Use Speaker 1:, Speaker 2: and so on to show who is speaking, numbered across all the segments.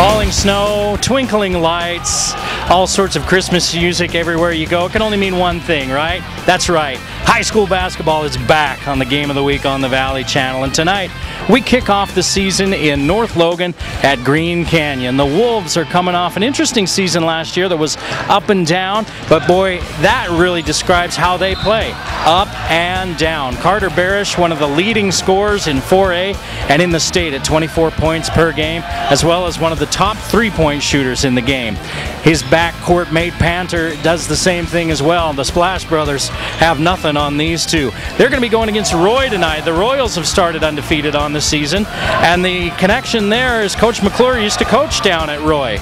Speaker 1: Falling snow, twinkling lights, all sorts of Christmas music everywhere you go. It can only mean one thing, right? That's right. High school basketball is back on the Game of the Week on the Valley Channel. And tonight, we kick off the season in North Logan at Green Canyon. The Wolves are coming off an interesting season last year that was up and down. But boy, that really describes how they play. Up and down. Carter Barish, one of the leading scorers in 4A and in the state at 24 points per game, as well as one of the top three-point shooters in the game. His backcourt mate Panther does the same thing as well. The Splash Brothers have nothing on these two. They're going to be going against Roy tonight. The Royals have started undefeated on the season, and the connection there is Coach McClure used to coach down at Roy.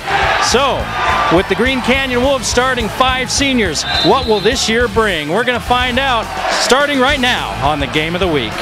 Speaker 1: So, with the Green Canyon Wolves starting 5 seniors, what will this year bring? We're going to find out starting right now on the Game of the Week.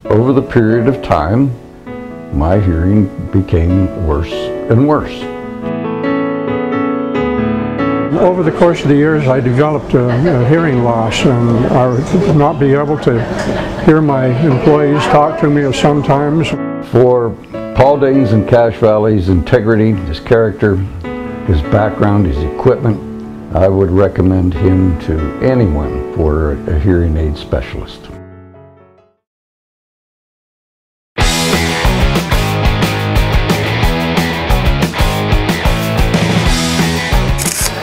Speaker 2: Over the period of time, my hearing became worse and worse.
Speaker 3: Over the course of the years, I developed a hearing loss, and I would not be able to hear my employees talk to me sometimes.
Speaker 2: For Paul Danes and Cache Valley's integrity, his character, his background, his equipment, I would recommend him to anyone for a hearing aid specialist.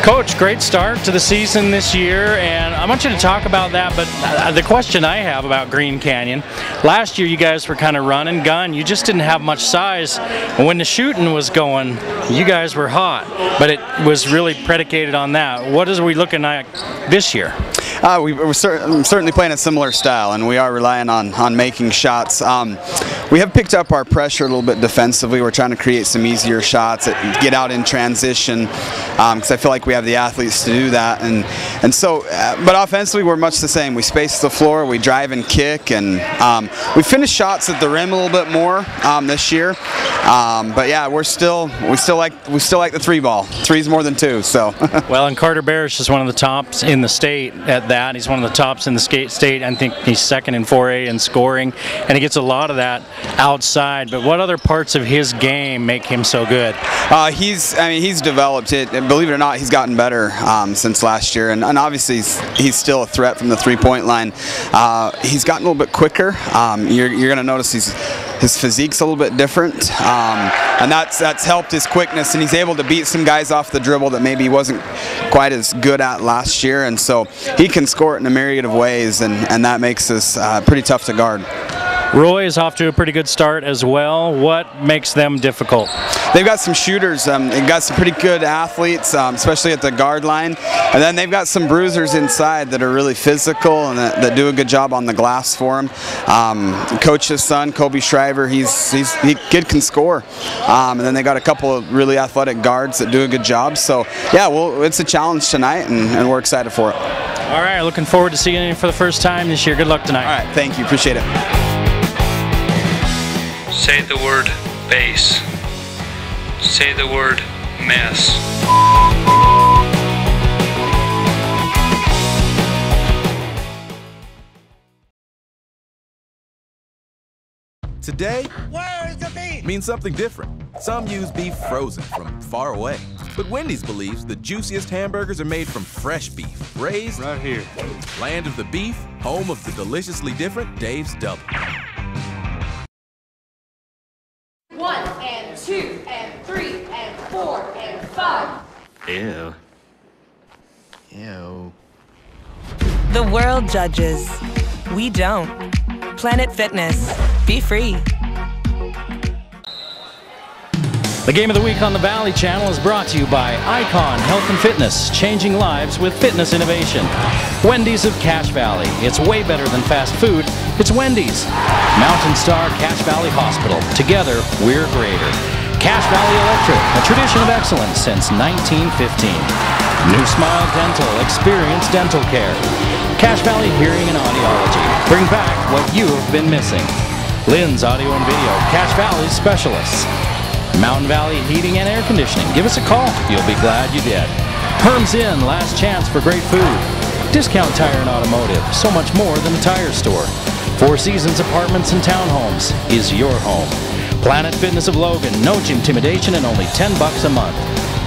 Speaker 1: Coach, great start to the season this year, and I want you to talk about that, but the question I have about Green Canyon, last year you guys were kind of run and gun, you just didn't have much size, and when the shooting was going, you guys were hot, but it was really predicated on that. What are we looking at this year?
Speaker 4: We're certainly playing a similar style, and we are relying on making shots. We have picked up our pressure a little bit defensively. We're trying to create some easier shots, get out in transition, because I feel like we have the athletes to do that. And so, but offensively, we're much the same. We space the floor, we drive and kick, and we finish shots at the rim a little bit more this year. But yeah, we still like the 3-ball. 3's more than 2. So.
Speaker 1: Well, and Carter Barish is one of the tops in the state at that. He's one of the tops in the state. I think he's second in 4A in scoring, and he gets a lot of that outside. But what other parts of his game make him so good?
Speaker 4: He's developed it. And believe it or not, he's gotten better since last year, and obviously he's still a threat from the 3-point line. He's gotten a little bit quicker. You're going to notice his physique's a little bit different, and that's helped his quickness, and he's able to beat some guys off the dribble that maybe he wasn't quite as good at last year, and so he can score it in a myriad of ways, and that makes us pretty tough to guard.
Speaker 1: Roy is off to a pretty good start as well. What makes them difficult?
Speaker 4: They've got some shooters. They've got some pretty good athletes, especially at the guard line. And then they've got some bruisers inside that are really physical and that do a good job on the glass for them. Coach's son, Kobe Shriver, he kid can score. And then they got a couple of really athletic guards that do a good job. So yeah, well, it's a challenge tonight, and we're excited for it.
Speaker 1: All right, looking forward to seeing you for the first time this year. Good luck tonight.
Speaker 4: All right, thank you. Appreciate it.
Speaker 5: Say the word base. Say the word mess.
Speaker 6: Today
Speaker 7: Where is the beef?
Speaker 6: means something different. Some use beef frozen from far away. But Wendy's believes the juiciest hamburgers are made from fresh beef, raised
Speaker 7: Right here.
Speaker 6: land of the beef, home of the deliciously different Dave's Double.
Speaker 8: 1 and 2 and 3 and 4 and 5.
Speaker 5: Ew.
Speaker 7: Ew.
Speaker 9: The world judges. We don't. Planet Fitness. Be free.
Speaker 1: The Game of the Week on the Valley Channel is brought to you by Icon Health and Fitness, changing lives with fitness innovation. Wendy's of Cache Valley. It's way better than fast food. It's Wendy's. Mountain Star Cache Valley Hospital. Together, we're greater. Cache Valley Electric, a tradition of excellence since 1915. New Smile Dental, experience dental care. Cache Valley Hearing and Audiology. Bring back what you have been missing. Lynn's Audio and Video, Cache Valley's specialists. Mountain Valley Heating and Air Conditioning. Give us a call. You'll be glad you did. Herm's Inn, last chance for great food. Discount Tire and Automotive, so much more than a tire store. Four Seasons Apartments and Townhomes is your home. Planet Fitness of Logan, no intimidation and only $10 a month.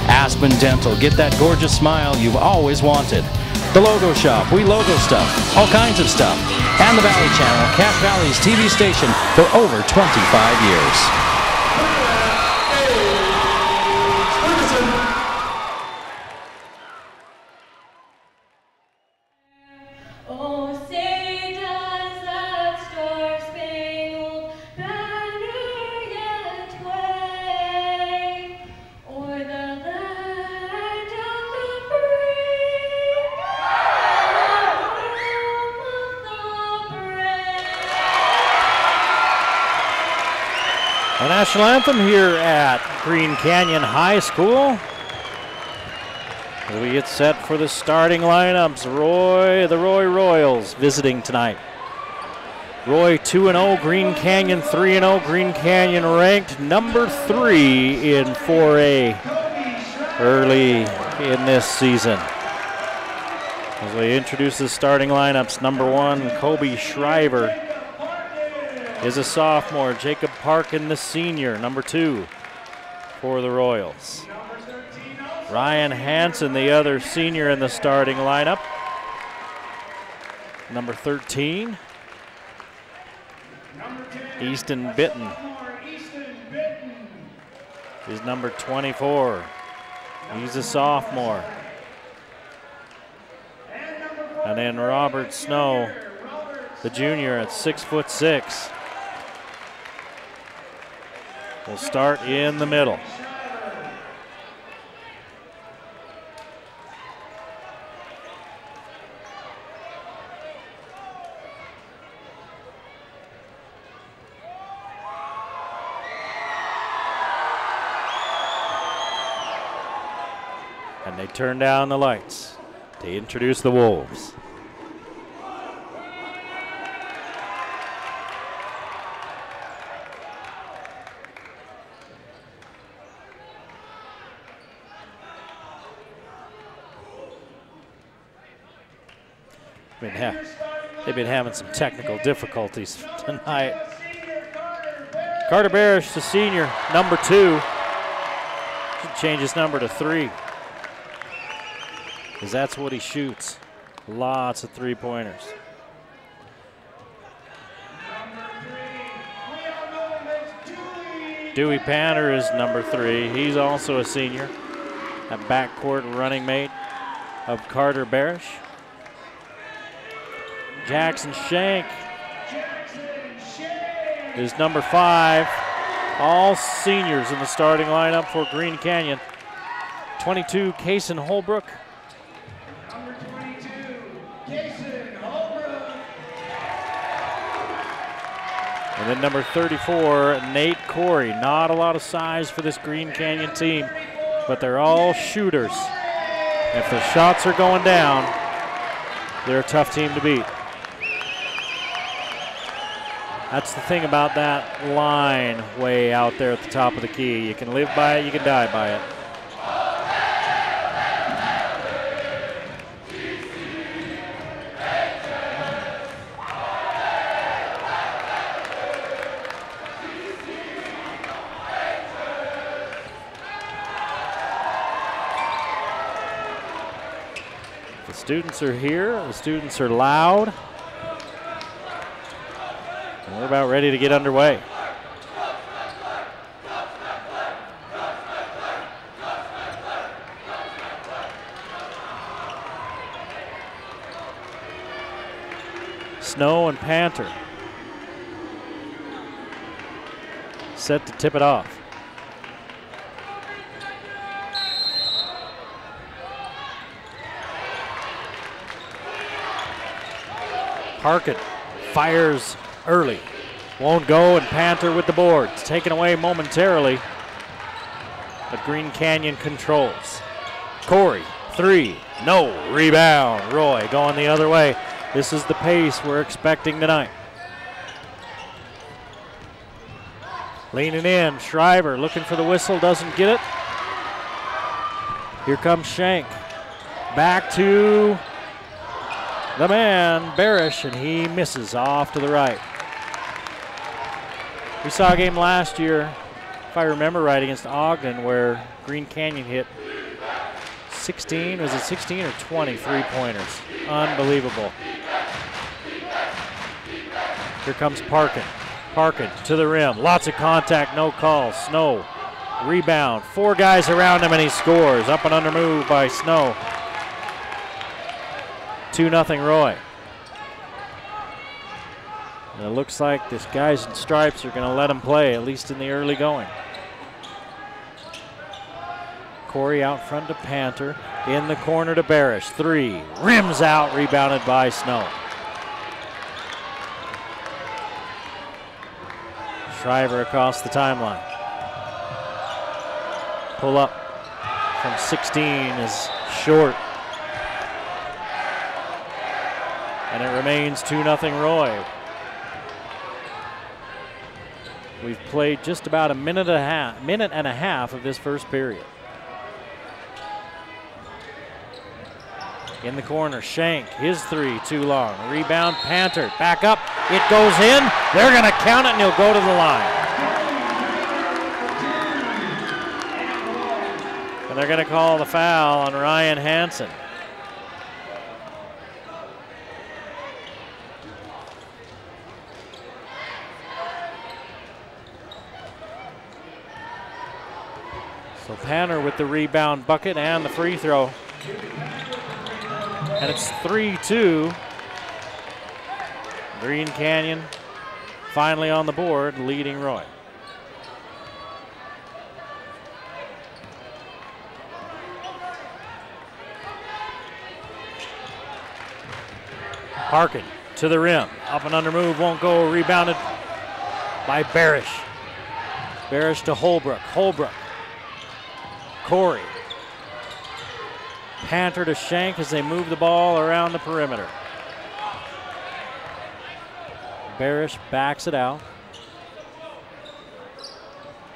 Speaker 1: Aspen Dental, get that gorgeous smile you've always wanted. The Logo Shop, we logo stuff, all kinds of stuff. And the Valley Channel, Cache Valley's TV station for over 25 years.
Speaker 7: The national anthem here at Green Canyon High School. As we get set for the starting lineups, the Roy Royals visiting tonight. Roy 2-0, Green Canyon 3-0. Green Canyon ranked number 3 in 4A early in this season. As we introduce the starting lineups, number 1, Kobe Shriver is a sophomore. Jacob Parkin, the senior, number 2 for the Royals. Ryan Hansen, the other senior in the starting lineup. Number 13. Easton Bitton is number 24. He's a sophomore. And then Robert Snow, the junior, at 6'6". Will start in the middle. And they turn down the lights to introduce the Wolves. They've been having some technical difficulties tonight. Carter Barish, the senior, number 2. Should change his number to 3, because that's what he shoots. Lots of three-pointers. Dewey Panter is number 3. He's also a senior, a backcourt running mate of Carter Barish. Jackson Shank is number 5. All seniors in the starting lineup for Green Canyon. 22, Kaysen Holbrook.
Speaker 10: Number 22, Kaysen Holbrook.
Speaker 7: And then number 34, Nate Corey. Not a lot of size for this Green Canyon team, but they're all shooters. If the shots are going down, they're a tough team to beat. That's the thing about that line way out there at the top of the key. You can live by it, you can die by it. The students are here, the students are loud. We're about ready to get underway. Snow and Panter set to tip it off. Parkin fires early. Won't go, and Panther with the board. It's taken away momentarily, but Green Canyon controls. Corey, 3, no, rebound. Roy going the other way. This is the pace we're expecting tonight. Leaning in, Shriver looking for the whistle, doesn't get it. Here comes Shank. Back to the man, Barish, and he misses off to the right. We saw a game last year, if I remember right, against Ogden where Green Canyon hit 16, was it 16 or 20 three-pointers? Unbelievable. Here comes Parkin. Parkin to the rim, lots of contact, no call. Snow, rebound, 4 guys around him and he scores. Up and under move by Snow. 2-0 Roy. And it looks like this guys in stripes are going to let him play, at least in the early going. Corey out front to Panther. In the corner to Barish. 3. Rims out, rebounded by Snow. Shriver across the timeline. Pull up from 16 is short. And it remains 2-0 Roy. We've played just about a minute and a half of this first period. In the corner, Shank, his 3, too long. Rebound, Panther, back up, it goes in. They're gonna count it and he'll go to the line. And they're gonna call the foul on Ryan Hansen. So Panther with the rebound bucket and the free throw. And it's 3-2. Green Canyon finally on the board, leading Roy. Parkin to the rim. Up and under move, won't go. Rebounded by Barish. Barish to Holbrook. Holbrook. Corey. Panther to Shank as they move the ball around the perimeter. Barish backs it out.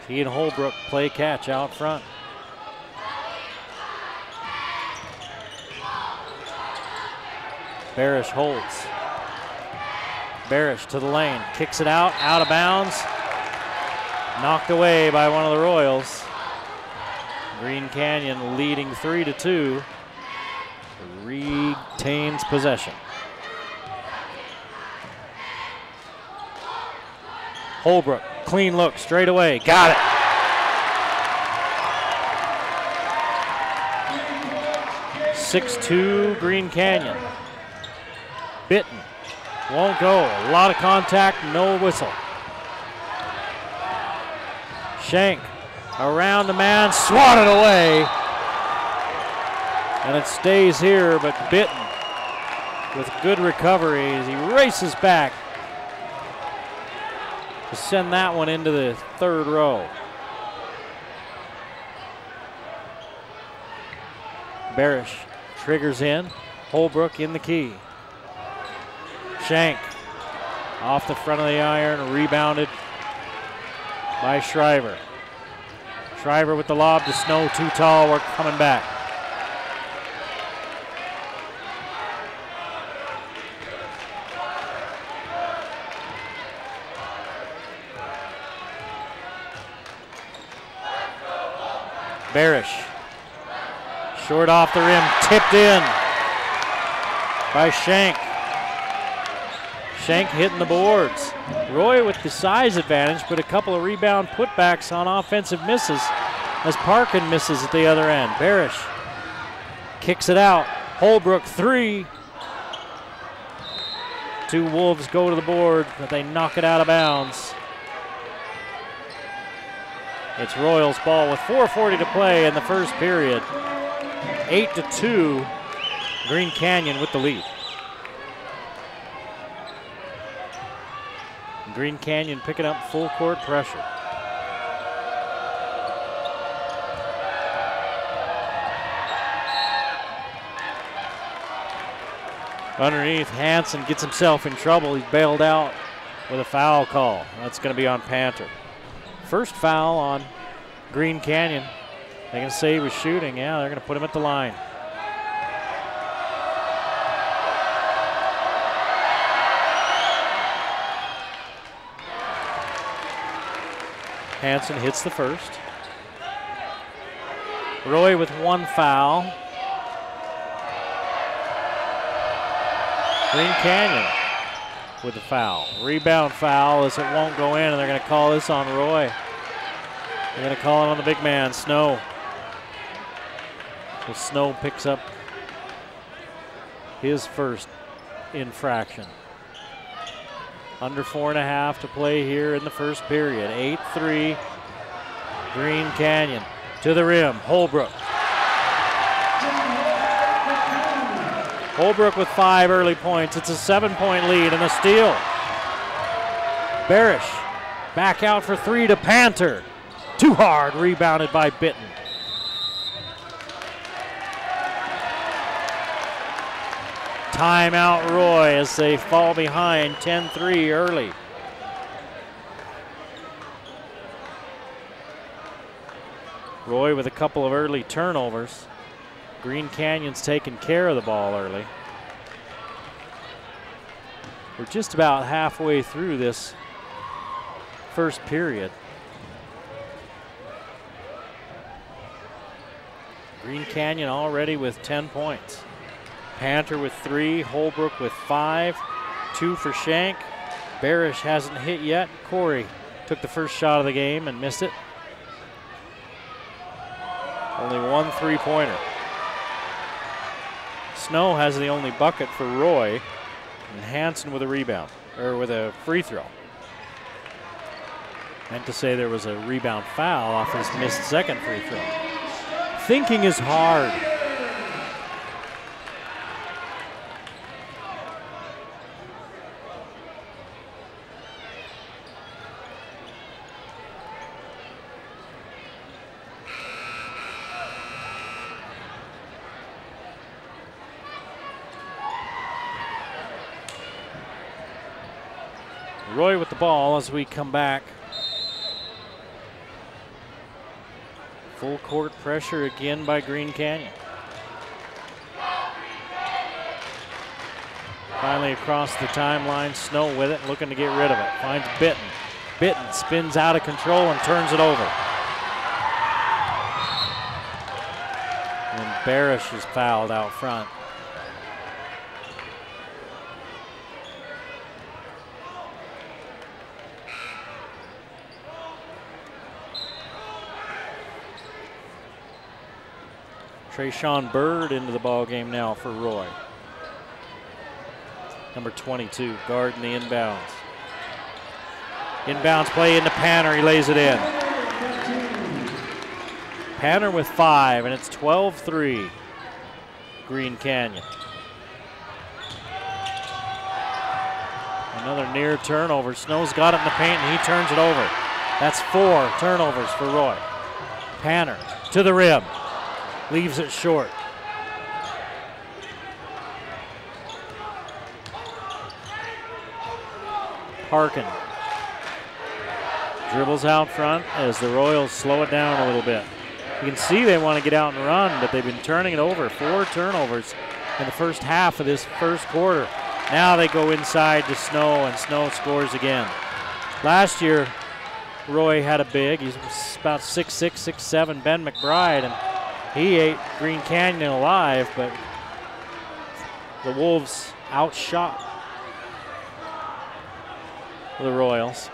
Speaker 7: He and Holbrook play catch out front. Barish holds. Barish to the lane, kicks it out of bounds. Knocked away by one of the Royals. Green Canyon leading 3-2. Retains possession. Holbrook, clean look, straight away, got it. (6-2) Green Canyon. Bitten, won't go. A lot of contact, no whistle. Shank around the man, swatted away. And it stays here, but Bitten with good recovery as he races back to send that one into the third row. Barish triggers in, Holbrook in the key. Shank off the front of the iron, rebounded by Shriver. Shriver with the lob to Snow, too tall, we're coming back. Barish, short off the rim, tipped in by Shank. Shank hitting the boards. Roy with the size advantage, but a couple of rebound putbacks on offensive misses as Parkin misses at the other end. Barish kicks it out. Holbrook 3. 2 Wolves go to the board, but they knock it out of bounds. It's Royals ball with 4:40 to play in the first period. 8-2, Green Canyon with the lead. Green Canyon picking up full court pressure. Underneath, Hansen gets himself in trouble. He's bailed out with a foul call. That's going to be on Panther. First foul on Green Canyon. They can say he was shooting. Yeah, they're going to put him at the line. Hansen hits the first. Roy with one foul. Green Canyon with a foul. Rebound foul as it won't go in, and they're going to call this on Roy. They're going to call it on the big man, Snow. So Snow picks up his first infraction. Under 4.5 to play here in the first period. 8-3, Green Canyon to the rim. Holbrook. Holbrook with 5 early points. It's a 7-point lead and a steal. Barish back out for 3 to Panther. Too hard, rebounded by Bitten. Timeout Roy as they fall behind 10-3 early. Roy with a couple of early turnovers. Green Canyon's taking care of the ball early. We're just about halfway through this first period. Green Canyon already with 10 points. Panther with 3, Holbrook with 5, 2 for Shank. Barish hasn't hit yet. Corey took the first shot of the game and missed it. Only 1 3-pointer. Snow has the only bucket for Roy, and Hansen with a rebound, or with a free throw. Meant to say there was a rebound foul off his missed second free throw. Thinking is hard. Roy with the ball as we come back. Full court pressure again by Green Canyon. Finally across the timeline, Snow with it, looking to get rid of it. Finds Bitten. Bitten spins out of control and turns it over. And Barish is fouled out front. Trayshawn Bird into the ball game now for Roy. Number 22, guarding the inbounds. Inbounds play into Panner, he lays it in. Panner with 5, and it's 12-3, Green Canyon. Another near turnover. Snow's got it in the paint, and he turns it over. That's 4 turnovers for Roy. Panner to the rim. Leaves it short. Parkin dribbles out front as the Royals slow it down a little bit. You can see they want to get out and run, but they've been turning it over. 4 turnovers in the first half of this first quarter. Now they go inside to Snow, and Snow scores again. Last year, Roy had a big. He's about 6'6", 6'7", Ben McBride, and he ate Green Canyon alive, but the Wolves outshot the Royals.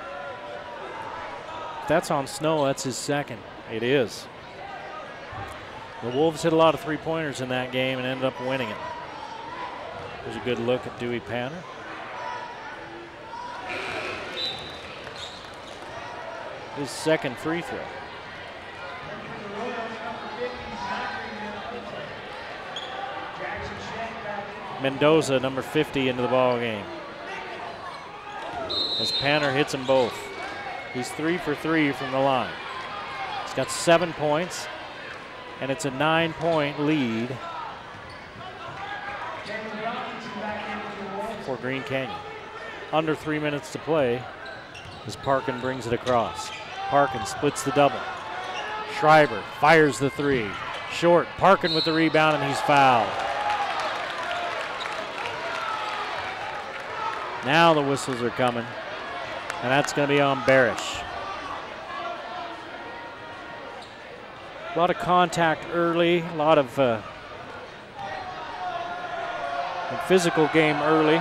Speaker 7: If that's on Snow, that's his second. It is. The Wolves hit a lot of 3-pointers in that game and ended up winning it. There's a good look at Dewey Panner. His second free throw. Mendoza, number 50, into the ball game. as Panner hits them both. He's 3 for 3 from the line. He's got 7 points, and it's a 9-point lead for Green Canyon. Under 3 minutes to play as Parkin brings it across. Parkin splits the double. Schreiber fires the 3. Short, Parkin with the rebound, and he's fouled. Now the whistles are coming, and that's going to be on Barish. A lot of contact early, a lot of physical game early.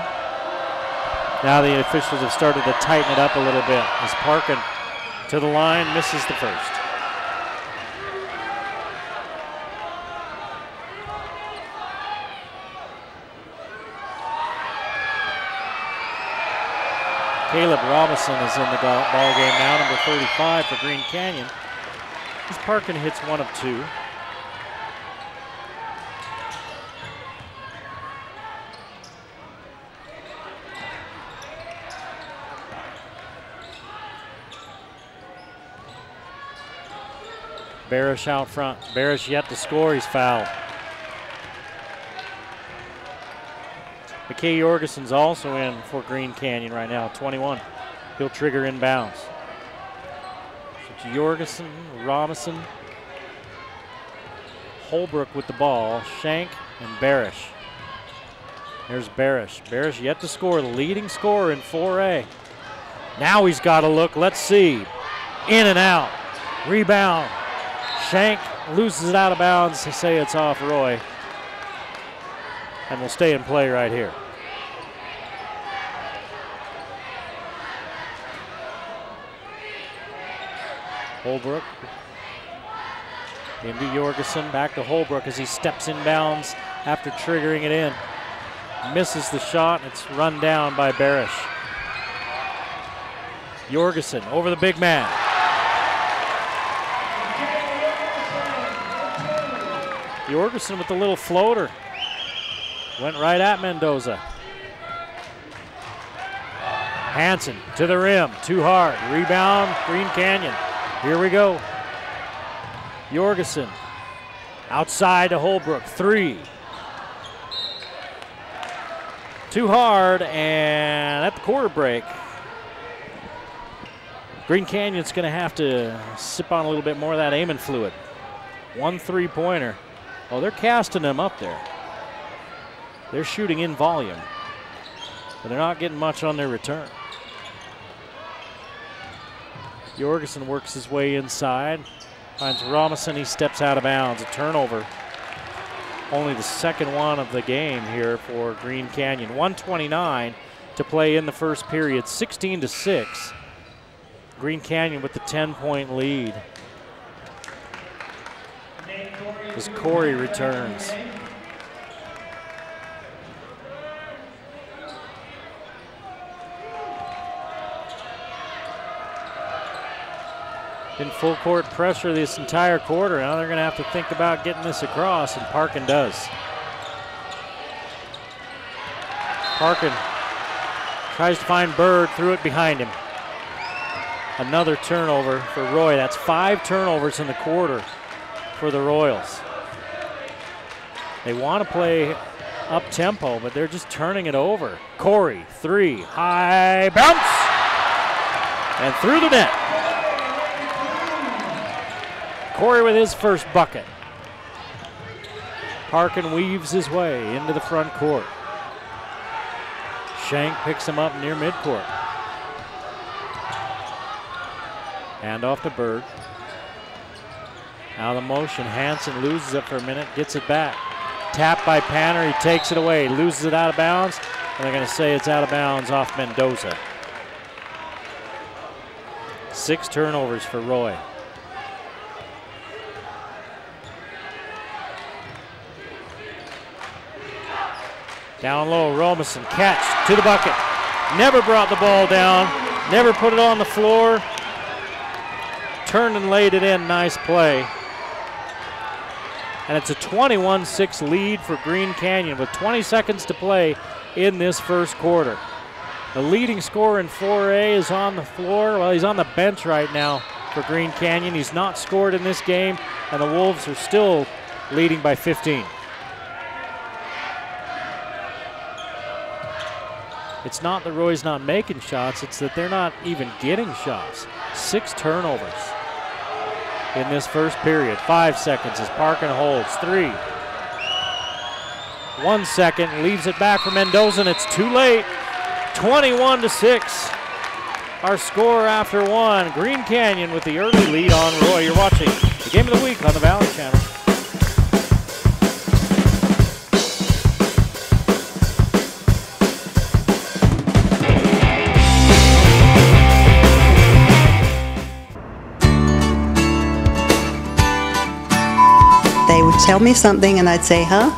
Speaker 7: Now the officials have started to tighten it up a little bit as Parkin to the line, misses the first. Caleb Robinson is in the ball game now, number 35 for Green Canyon. As Parkin hits 1 of 2. Barish out front. Barish yet to score. He's fouled. McKay Jorgensen's also in for Green Canyon right now, 21. He'll trigger inbounds. So Jorgensen, Robinson, Holbrook with the ball, Shank, and Barish. There's Barish. Barish yet to score, the leading scorer in 4A. Now he's got a look. Let's see. In and out. Rebound. Shank loses it out of bounds. They say it's off Roy. And will stay in play right here. Holbrook into Jorgensen, back to Holbrook as he steps inbounds after triggering it in. Misses the shot, and it's run down by Barish. Jorgensen over the big man. Jorgensen with the little floater. Went right at Mendoza. Hansen to the rim, too hard. Rebound, Green Canyon. Here we go. Jorgensen outside to Holbrook, 3. Too hard, and at the quarter break, Green Canyon's going to have to sip on a little bit more of that Amen fluid. 1 3-pointer. Oh, they're casting them up there. They're shooting in volume, but they're not getting much on their return. Jorgensen works his way inside, finds Robinson, he steps out of bounds, a turnover. Only the second one of the game here for Green Canyon. 1:29 to play in the first period, 16-6. Green Canyon with the 10-point lead. As Corey returns. Been full court pressure this entire quarter. Now they're going to have to think about getting this across, and Parkin does. Parkin tries to find Bird, threw it behind him. Another turnover for Roy. That's 5 turnovers in the quarter for the Royals. They want to play up tempo, but they're just turning it over. Corey, 3, high bounce, and through the net. Corey with his first bucket. Parkin weaves his way into the front court. Shank picks him up near midcourt. Hand off to Bird. Now the motion, Hansen loses it for a minute, gets it back. Tapped by Panner, he takes it away, loses it out of bounds, and they're going to say it's out of bounds off Mendoza. 6 turnovers for Roy. Down low, Robinson, catch to the bucket. Never brought the ball down, never put it on the floor. Turned and laid it in, nice play. And it's a 21-6 lead for Green Canyon with 20 seconds to play in this first quarter. The leading scorer in 4A is on the floor. Well, he's on the bench right now for Green Canyon. He's not scored in this game, and the Wolves are still leading by 15. It's not that Roy's not making shots, it's that they're not even getting shots. 6 turnovers in this first period. 5 seconds as Parkin holds. 3. 1 second, leaves it back for Mendoza, and it's too late. 21-6. Our score after 1. Green Canyon with the early lead on Roy. You're watching the Game of the Week on the Valley Channel.
Speaker 11: They would tell me something and I'd say, huh?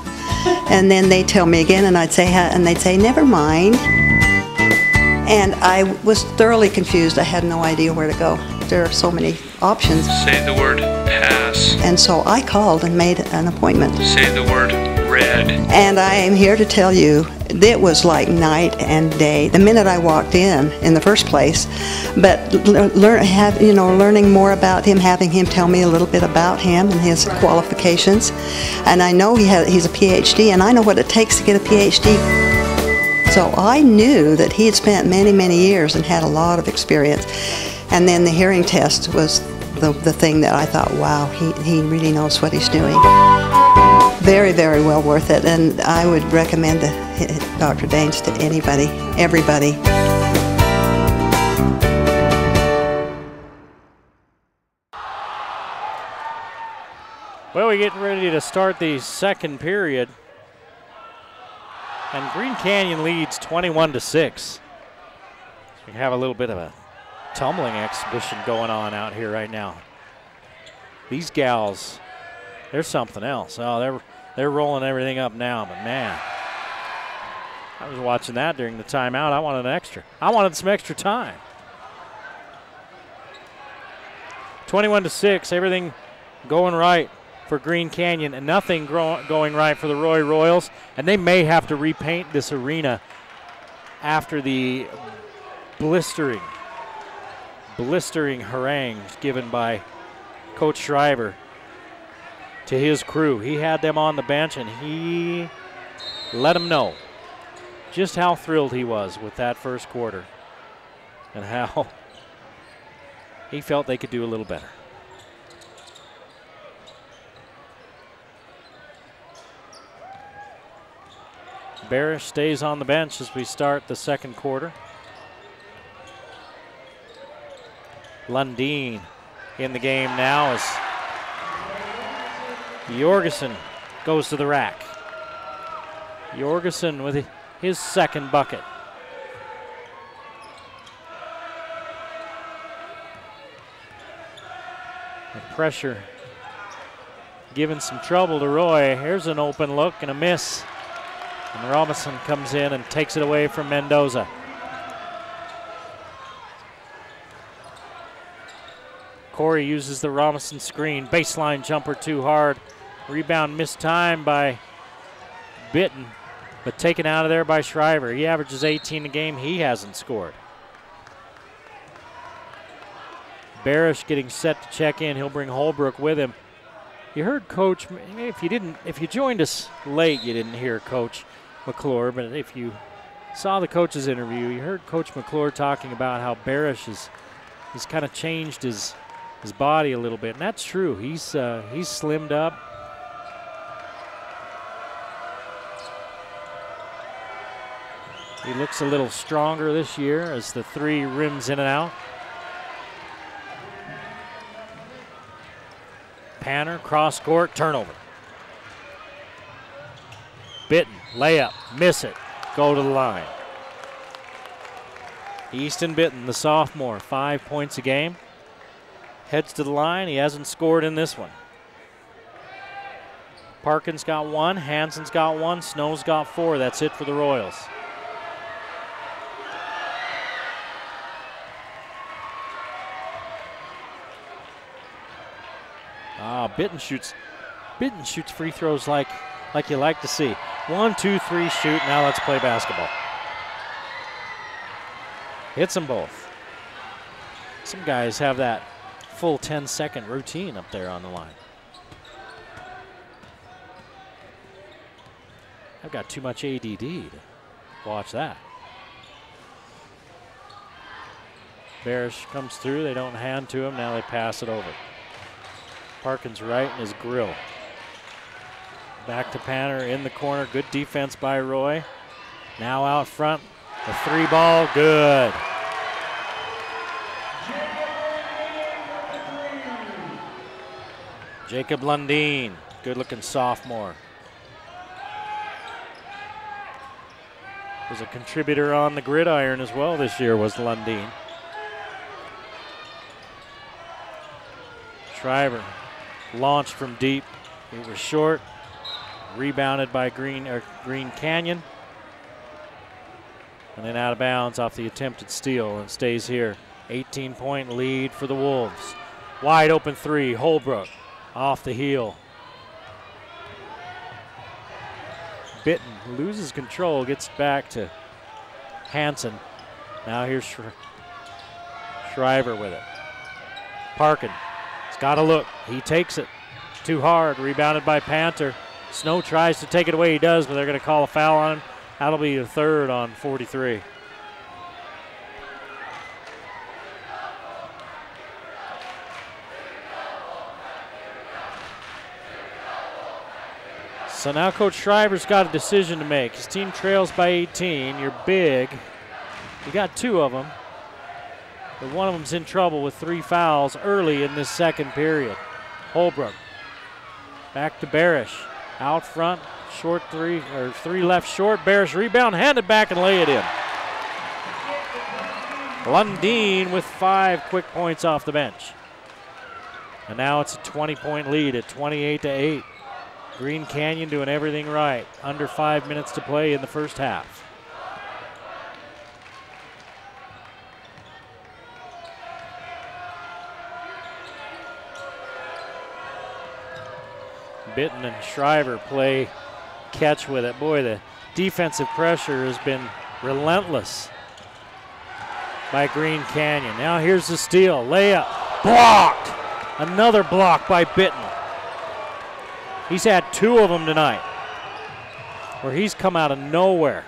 Speaker 11: And then they'd tell me again and I'd say, huh? And they'd say, never mind. And I was thoroughly confused. I had no idea where to go. There are so many options.
Speaker 5: Say the word pass.
Speaker 11: And so I called and made an appointment.
Speaker 5: Say the word red.
Speaker 11: And I am here to tell you, it was like night and day. The minute I walked in the first place, but learning more about him, having him tell me a little bit about him and his qualifications. And I know he's a PhD, and I know what it takes to get a PhD. So I knew that he had spent many, many years and had a lot of experience. And then the hearing test was the thing that I thought, wow, he really knows what he's doing. Very, very well worth it, and I would recommend Dr. Daines to anybody, everybody.
Speaker 7: Well, we're getting ready to start the second period, and Green Canyon leads 21-6. So we have a little bit of a tumbling exhibition going on out here right now. These gals, they're something else. Oh, they're rolling everything up now, but man, I was watching that during the timeout. I wanted an extra. I wanted some extra time. 21-6, everything going right for Green Canyon and nothing going right for the Roy Royals, and they may have to repaint this arena after the blistering harangues given by Coach Schreiber to his crew. He had them on the bench, and he let them know just how thrilled he was with that first quarter and how he felt they could do a little better. Barish stays on the bench as we start the second quarter. Lundeen in the game now as Jorgensen goes to the rack. Jorgensen with his second bucket. The pressure giving some trouble to Roy. Here's an open look and a miss. And Robinson comes in and takes it away from Mendoza. Corey uses the Robinson screen. Baseline jumper too hard. Rebound missed time by Bitten, but taken out of there by Schreiber. He averages 18 a game. He hasn't scored. Barish getting set to check in. He'll bring Holbrook with him. You heard Coach, if you joined us late, you didn't hear Coach McClure, but if you saw the coach's interview, you heard Coach McClure talking about how Barish he's kind of changed his body a little bit, and that's true. He's slimmed up. He looks a little stronger this year as the three rims in and out. Panner, cross court, turnover. Bitten, layup, miss it, go to the line. Easton Bitten, the sophomore, 5 points a game. Heads to the line, he hasn't scored in this one. Parkin's got 1, Hansen's got 1, Snow's got 4. That's it for the Royals. Bitten shoots free throws like you like to see. 1, 2, 3, shoot. Now let's play basketball. Hits them both. Some guys have that full 10-second routine up there on the line. I've got too much ADD to watch that. Barish comes through. They don't hand to him. Now they pass it over. Parkin's right in his grill. Back to Panner in the corner. Good defense by Roy. Now out front. The 3-ball, good. Jacob Lundeen, good-looking sophomore. Was a contributor on the gridiron as well this year, was Lundeen. Shriver launched from deep. It was short. Rebounded by Green Canyon. And then out of bounds off the attempted steal and stays here. 18-point lead for the Wolves. Wide open three, Holbrook off the heel. Bitten loses control, gets back to Hansen. Now here's Shriver with it. Parkin, he's got to look. He takes it too hard, rebounded by Panther. Snow tries to take it away, he does, but they're going to call a foul on him. That'll be the third on 43. So now Coach Shriver's got a decision to make. His team trails by 18. You're big. You got two of them. But one of them's in trouble with 3 fouls early in this second period. Holbrook. Back to Barish. Out front. Short three, or 3 left short. Barish rebound, hand it back and lay it in. Lundeen with 5 quick points off the bench. And now it's a 20-point lead at 28-8. Green Canyon doing everything right. Under 5 minutes to play in the first half. Bitten and Shriver play catch with it. Boy, the defensive pressure has been relentless by Green Canyon. Now here's the steal. Layup. Blocked. Another block by Bitten. He's had 2 of them tonight where he's come out of nowhere.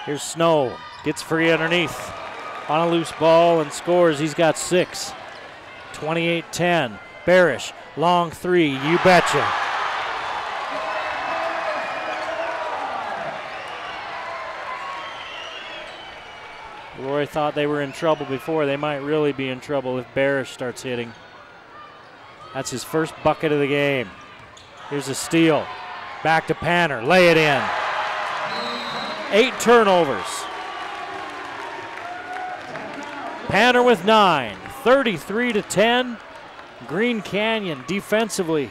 Speaker 7: Here's Snow. Gets free underneath on a loose ball and scores. He's got 6. 28-10. Barish, long 3, you betcha. Roy thought they were in trouble before. They might really be in trouble if Barish starts hitting. That's his first bucket of the game. Here's a steal. Back to Panner, lay it in. 8 turnovers. Panner with 9, 33-10. Green Canyon defensively.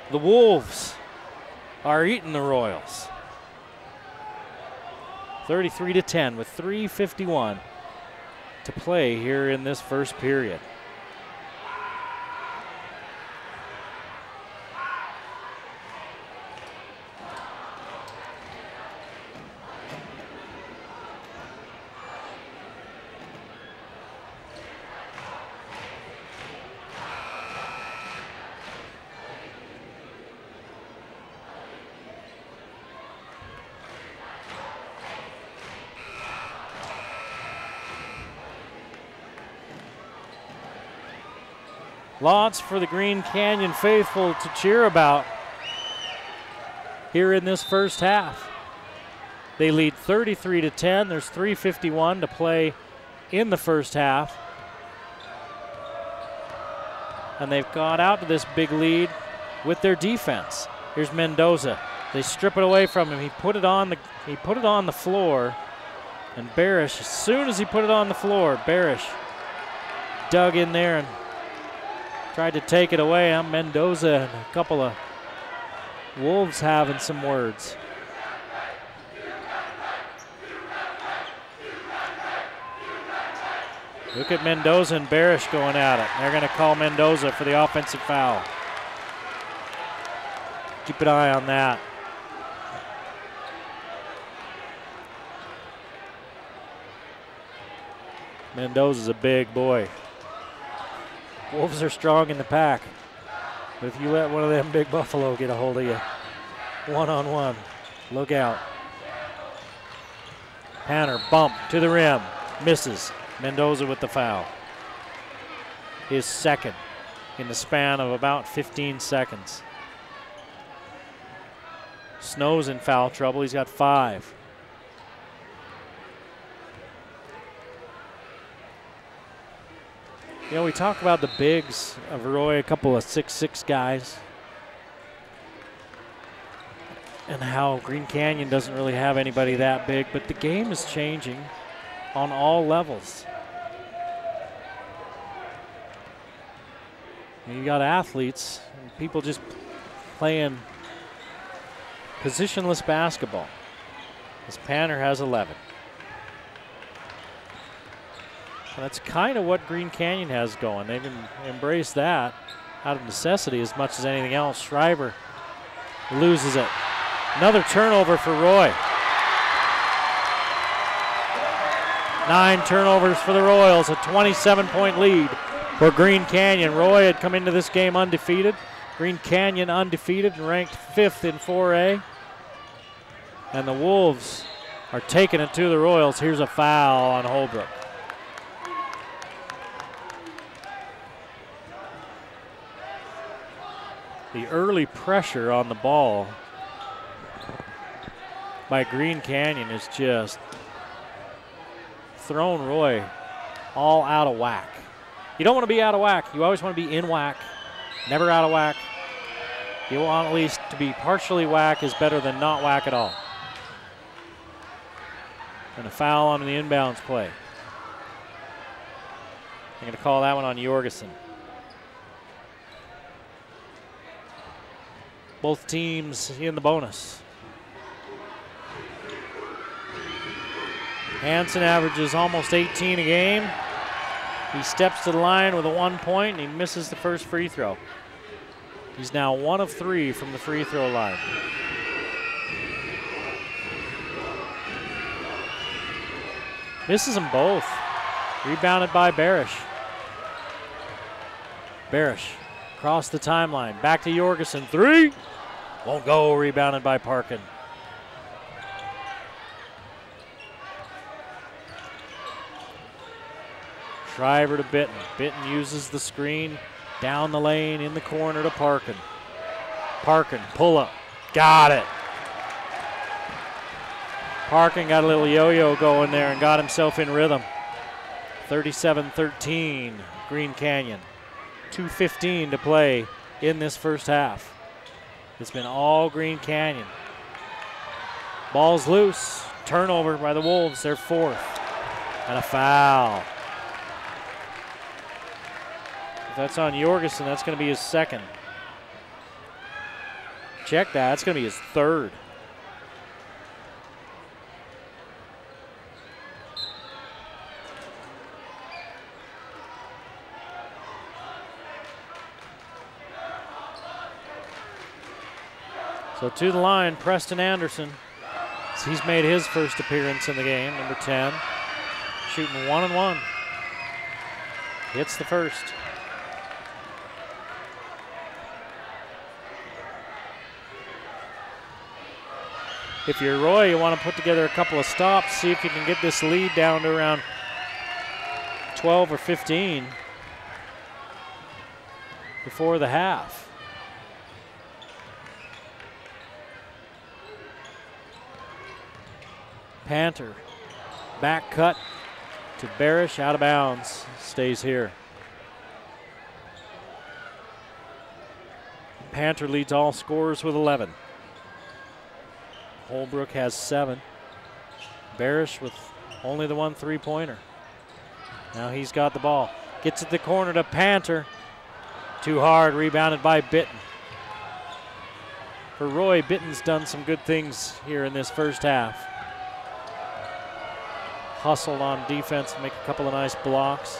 Speaker 7: The Wolves are eating the Royals. 33-10 with 3:51 to play here in this first period. Lots for the Green Canyon faithful to cheer about here in this first half. They lead 33-10. There's 3:51 to play in the first half. And they've gone out to this big lead with their defense. Here's Mendoza. They strip it away from him. He put it on the floor. And Barish, as soon as he put it on the floor, Barish dug in there and tried to take it away. Mendoza and a couple of Wolves having some words. Look at Mendoza and Barish going at it. They're going to call Mendoza for the offensive foul. Keep an eye on that. Mendoza's a big boy. Wolves are strong in the pack, but if you let one of them big buffalo get a hold of you, one-on-one, look out. Panter bump to the rim, misses. Mendoza with the foul. His second in the span of about 15 seconds. Snow's in foul trouble. He's got 5. You know, we talk about the bigs of Roy, a couple of 6'6" guys, and how Green Canyon doesn't really have anybody that big, but the game is changing on all levels. You got athletes and people just playing positionless basketball. This Panter has 11. And that's kind of what Green Canyon has going. They've embraced that out of necessity as much as anything else. Schreiber loses it. Another turnover for Roy. 9 turnovers for the Royals, a 27-point lead for Green Canyon. Roy had come into this game undefeated. Green Canyon undefeated and ranked 5th in 4A. And the Wolves are taking it to the Royals. Here's a foul on Holbrook. The early pressure on the ball by Green Canyon is just thrown Roy all out of whack. You don't want to be out of whack. You always want to be in whack, never out of whack. You want at least to be partially whack is better than not whack at all. And a foul on the inbounds play. I'm going to call that one on Jorgensen. Both teams in the bonus. Hansen averages almost 18 a game. He steps to the line with a 1 point and he misses the first free throw. He's now 1 of 3 from the free throw line. Misses them both. Rebounded by Barish. Barish across the timeline. Back to Jorgensen. 3. Won't go. Rebounded by Parkin. Shriver to Bitten. Bitten uses the screen down the lane in the corner to Parkin. Parkin, pull up. Got it. Parkin got a little yo-yo going there and got himself in rhythm. 37-13, Green Canyon. 2:15 to play in this first half. It's been all Green Canyon. Ball's loose. Turnover by the Wolves, their 4th. And a foul. If that's on Jorgensen, that's going to be his 2nd. Check that, that's going to be his 3rd. So to the line, Preston Anderson. He's made his first appearance in the game, number 10. Shooting 1-1. Hits the first. If you're Roy, you want to put together a couple of stops, see if you can get this lead down to around 12 or 15 before the half. Panter, back cut to Barish, out of bounds, stays here. Panter leads all scorers with 11. Holbrook has 7. Barish with only the 1 3-pointer. Now he's got the ball. Gets it to the corner to Panter. Too hard, rebounded by Bitten. For Roy, Bitten's done some good things here in this first half. Hustled on defense and make a couple of nice blocks.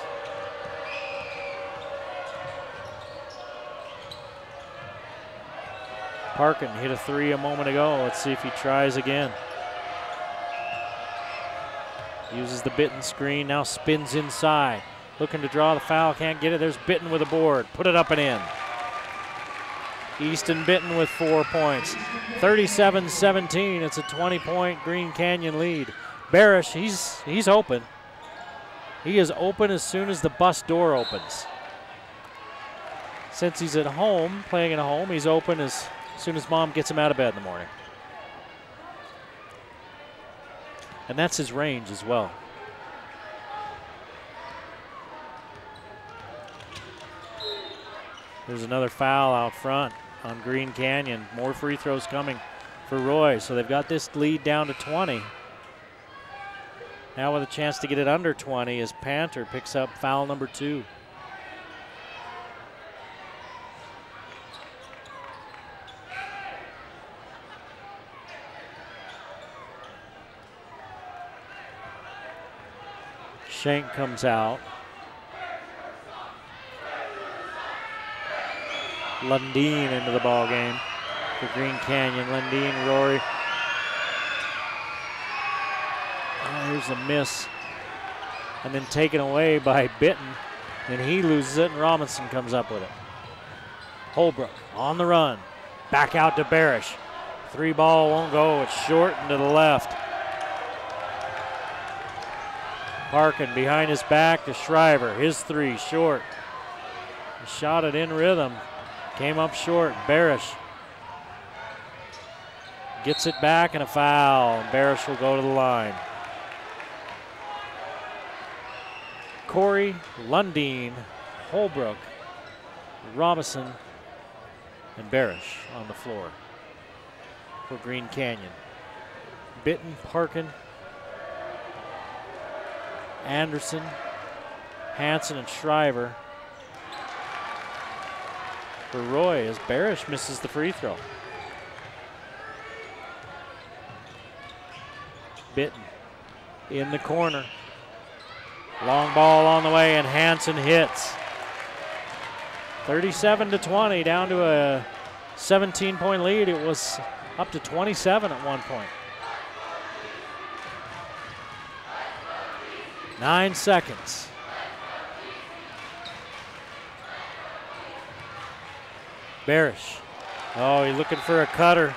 Speaker 7: Parkin hit a 3 a moment ago. Let's see if he tries again. Uses the Bitten screen, now spins inside. Looking to draw the foul, can't get it. There's Bitten with a board. Put it up and in. Easton Bitten with 4 points. 37-17. It's a 20-point Green Canyon lead. Barish, he's open. He is open as soon as the bus door opens. Since he's at home, playing at home, he's open as soon as mom gets him out of bed in the morning. And that's his range as well. There's another foul out front on Green Canyon. More free throws coming for Roy. So they've got this lead down to 20. Now with a chance to get it under 20 as Panther picks up foul number 2. Shank comes out. Lundeen into the ball game for Green Canyon. Lundeen, Rory. Oh, here's a miss. And then taken away by Bitten. And he loses it, and Robinson comes up with it. Holbrook on the run. Back out to Barish. 3 ball won't go. It's short and to the left. Parkin behind his back to Shriver. His 3 short. He shot it in rhythm. Came up short. Barish gets it back and a foul. And Barish will go to the line. Corey, Lundeen, Holbrook, Robinson, and Barish on the floor for Green Canyon. Bitten, Parkin, Anderson, Hanson, and Shriver for Roy as Barish misses the free throw. Bitten in the corner. Long ball on the way, and Hanson hits. 37-20, down to a 17-point lead. It was up to 27 at one point. 9 seconds. Barish. Oh, he's looking for a cutter,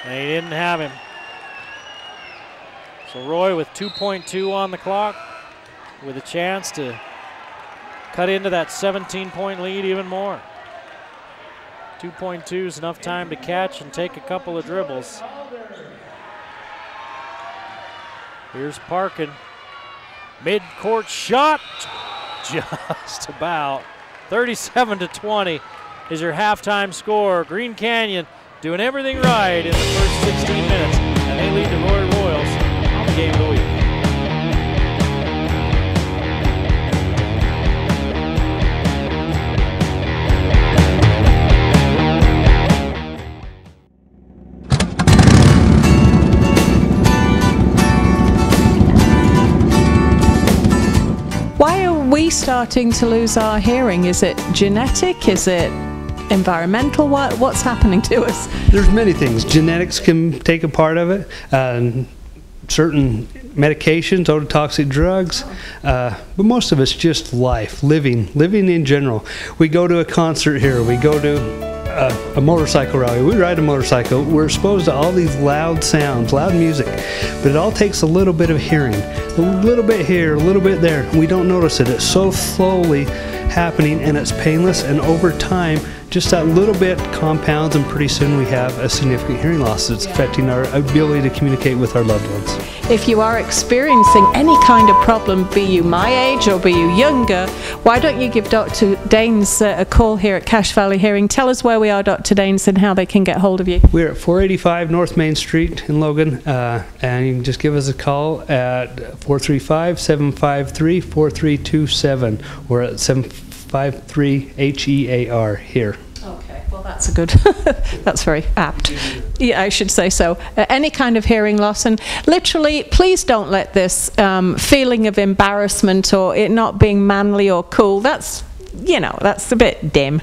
Speaker 7: and he didn't have him. So Roy with 2.2 on the clock, with a chance to cut into that 17-point lead even more. 2.2 is enough time to catch and take a couple of dribbles. Here's Parkin. Mid-court shot, just about. 37-20 is your halftime score. Green Canyon doing everything right in the first 16 minutes, and they lead the Roy Royals on the game of the week.
Speaker 12: Why are we starting to lose our hearing? Is it genetic? Is it environmental? What's happening to us?
Speaker 13: There's many things. Genetics can take a part of it. Certain medications, ototoxic drugs, but most of it's just life, living in general. We go to a concert here, we go to a motorcycle rally, we ride a motorcycle, we're exposed to all these loud sounds, loud music, but it all takes a little bit of hearing. A little bit here, a little bit there. We don't notice it. It's so slowly happening and it's painless, and over time just that little bit compounds, and pretty soon we have a significant hearing loss that's affecting our ability to communicate with our loved ones.
Speaker 12: If you are experiencing any kind of problem, be you my age or be you younger, why don't you give Dr. Daines a call here at Cache Valley Hearing. Tell us where we are, Dr. Daines, and how they can get hold of you.
Speaker 13: We're at 485 North Main Street in Logan, and you can just give us a call at 435-753-4327 or at 753-HEAR here.
Speaker 12: Okay, well that's a good, that's very apt. Yeah, I should say so. Any kind of hearing loss, and literally, please don't let this feeling of embarrassment or it not being manly or cool, that's, you know, that's a bit dim.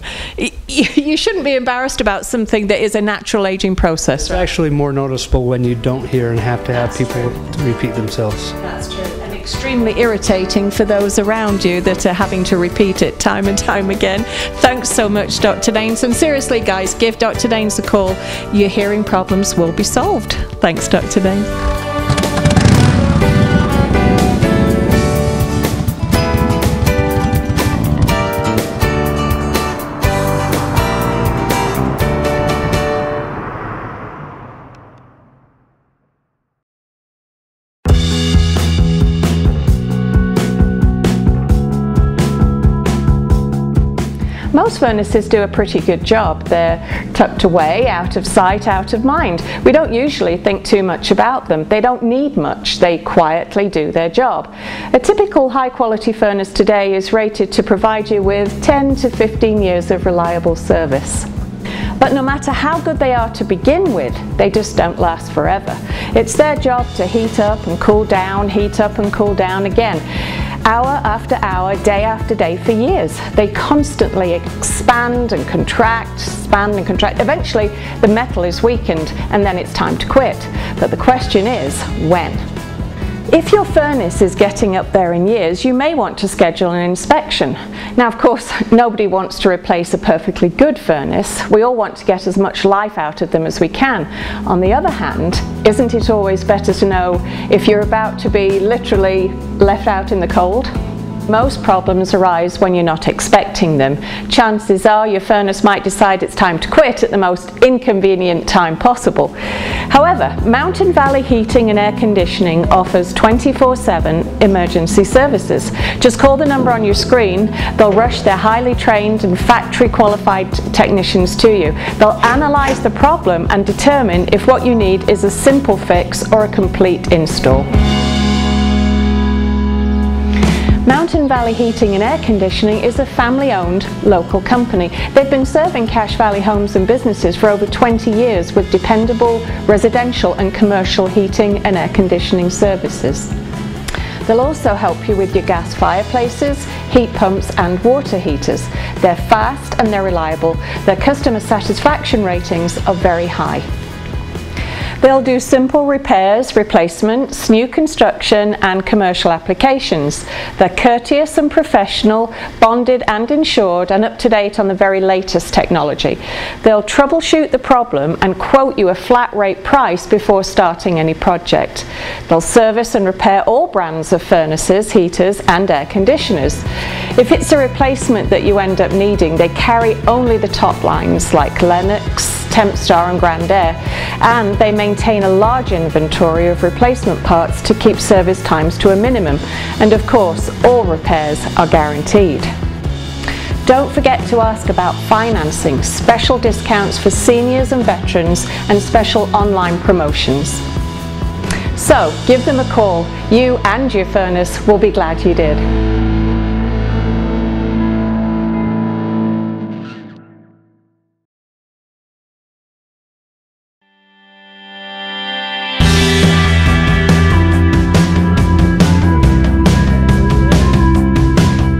Speaker 12: You shouldn't be embarrassed about something that is a natural aging process.
Speaker 13: It's actually more noticeable when you don't hear and have to have people repeat themselves.
Speaker 12: That's true. And extremely irritating for those around you that are having to repeat it time and time again. Thanks so much, Dr. Daines. And seriously, guys, give Dr. Daines a call. Your hearing problems will be solved. Thanks, Dr. Daines. Most furnaces do a pretty good job. They're tucked away, out of sight, out of mind. We don't usually think too much about them. They don't need much. They quietly do their job. A typical high-quality furnace today is rated to provide you with 10 to 15 years of reliable service. But no matter how good they are to begin with, they just don't last forever. It's their job to heat up and cool down, heat up and cool down again. Hour after hour, day after day for years. They constantly expand and contract, expand and contract. Eventually, the metal is weakened and then it's time to quit. But the question is, when? If your furnace is getting up there in years, you may want to schedule an inspection. Now, of course, nobody wants to replace a perfectly good furnace. We all want to get as much life out of them as we can. On the other hand, isn't it always better to know if you're about to be literally left out in the cold? Most problems arise when you're not expecting them. Chances are your furnace might decide it's time to quit at the most inconvenient time possible. However, Mountain Valley Heating and Air Conditioning offers 24/7 emergency services. Just call the number on your screen. They'll rush their highly trained and factory qualified technicians to you. They'll analyze the problem and determine if what you need is a simple fix or a complete install. Mountain Valley Heating and Air Conditioning is a family-owned local company. They've been serving Cache Valley homes and businesses for over 20 years with dependable residential and commercial heating and air conditioning services. They'll also help you with your gas fireplaces, heat pumps and water heaters. They're fast and they're reliable. Their customer satisfaction ratings are very high. They'll do simple repairs, replacements, new construction and commercial applications. They're courteous and professional, bonded and insured and up to date on the very latest technology. They'll troubleshoot the problem and quote you a flat rate price before starting any project. They'll service and repair all brands of furnaces, heaters and air conditioners. If it's a replacement that you end up needing, they carry only the top lines like Lennox, Tempstar and Grand Air, and they maintain a large inventory of replacement parts to keep service times to a minimum. And of course, all repairs are guaranteed. Don't forget to ask about financing, special discounts for seniors and veterans, and special online promotions. So, give them a call. You and your furnace will be glad you did.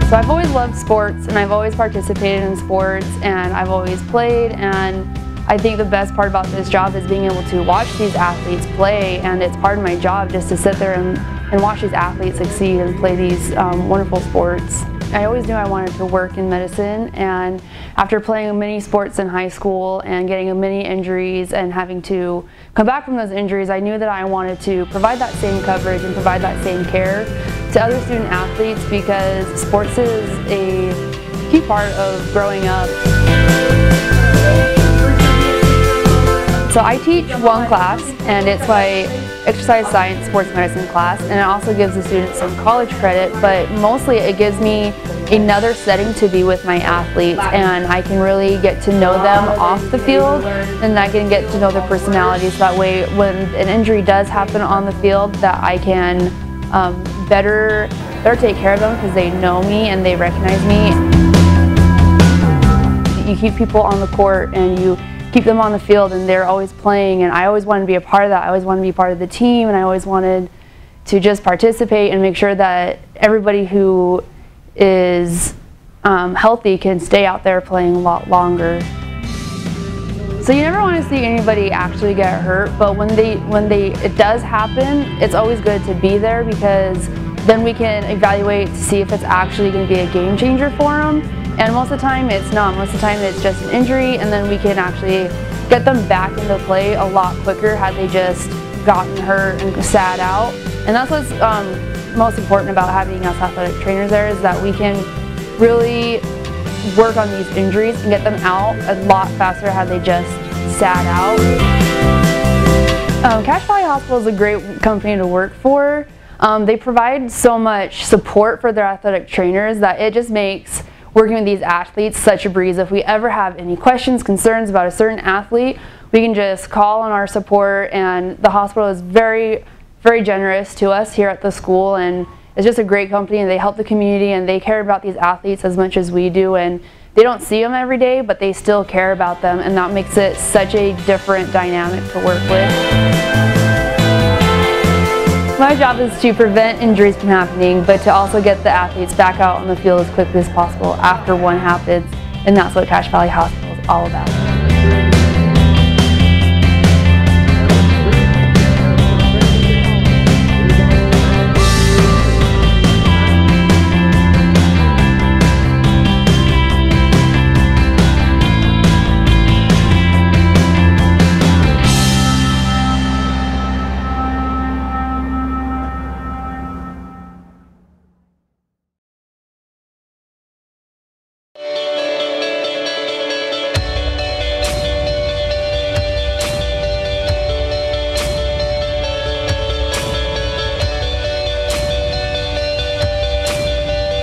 Speaker 14: So I've always loved sports and I've always participated in sports and I've always played, and I think the best part about this job is being able to watch these athletes play, and it's part of my job just to sit there and watch these athletes succeed and play these wonderful sports. I always knew I wanted to work in medicine, and after playing many sports in high school and getting many injuries and having to come back from those injuries, I knew that I wanted to provide that same coverage and provide that same care to other student athletes, because sports is a key part of growing up. So I teach one class, and it's my exercise science sports medicine class, and it also gives the students some college credit, but mostly it gives me another setting to be with my athletes, and I can really get to know them off the field, and I can get to know their personalities. That way when an injury does happen on the field, that I can better take care of them because they know me and they recognize me. You keep people on the court and you keep them on the field and they're always playing, and I always wanted to be a part of that. I always wanted to be part of the team, and I always wanted to just participate and make sure that everybody who is healthy can stay out there playing a lot longer. So you never want to see anybody actually get hurt, but when it does happen, it's always good to be there, because then we can evaluate to see if it's actually going to be a game changer for them. And most of the time it's not. Most of the time it's just an injury, and then we can actually get them back into play a lot quicker had they just gotten hurt and sat out. And that's what's most important about having us athletic trainers there, is that we can really work on these injuries and get them out a lot faster had they just sat out. Cache Valley Hospital is a great company to work for. They provide so much support for their athletic trainers that it just makes working with these athletes such a breeze. If we ever have any questions, concerns about a certain athlete, we can just call on our support, and the hospital is very, very generous to us here at the school, and it's just a great company, and they help the community, and they care about these athletes as much as we do, and they don't see them every day, but they still care about them, and that makes it such a different dynamic to work with. My job is to prevent injuries from happening, but to also get the athletes back out on the field as quickly as possible after one happens, and that's what Cache Valley Hospital is all about.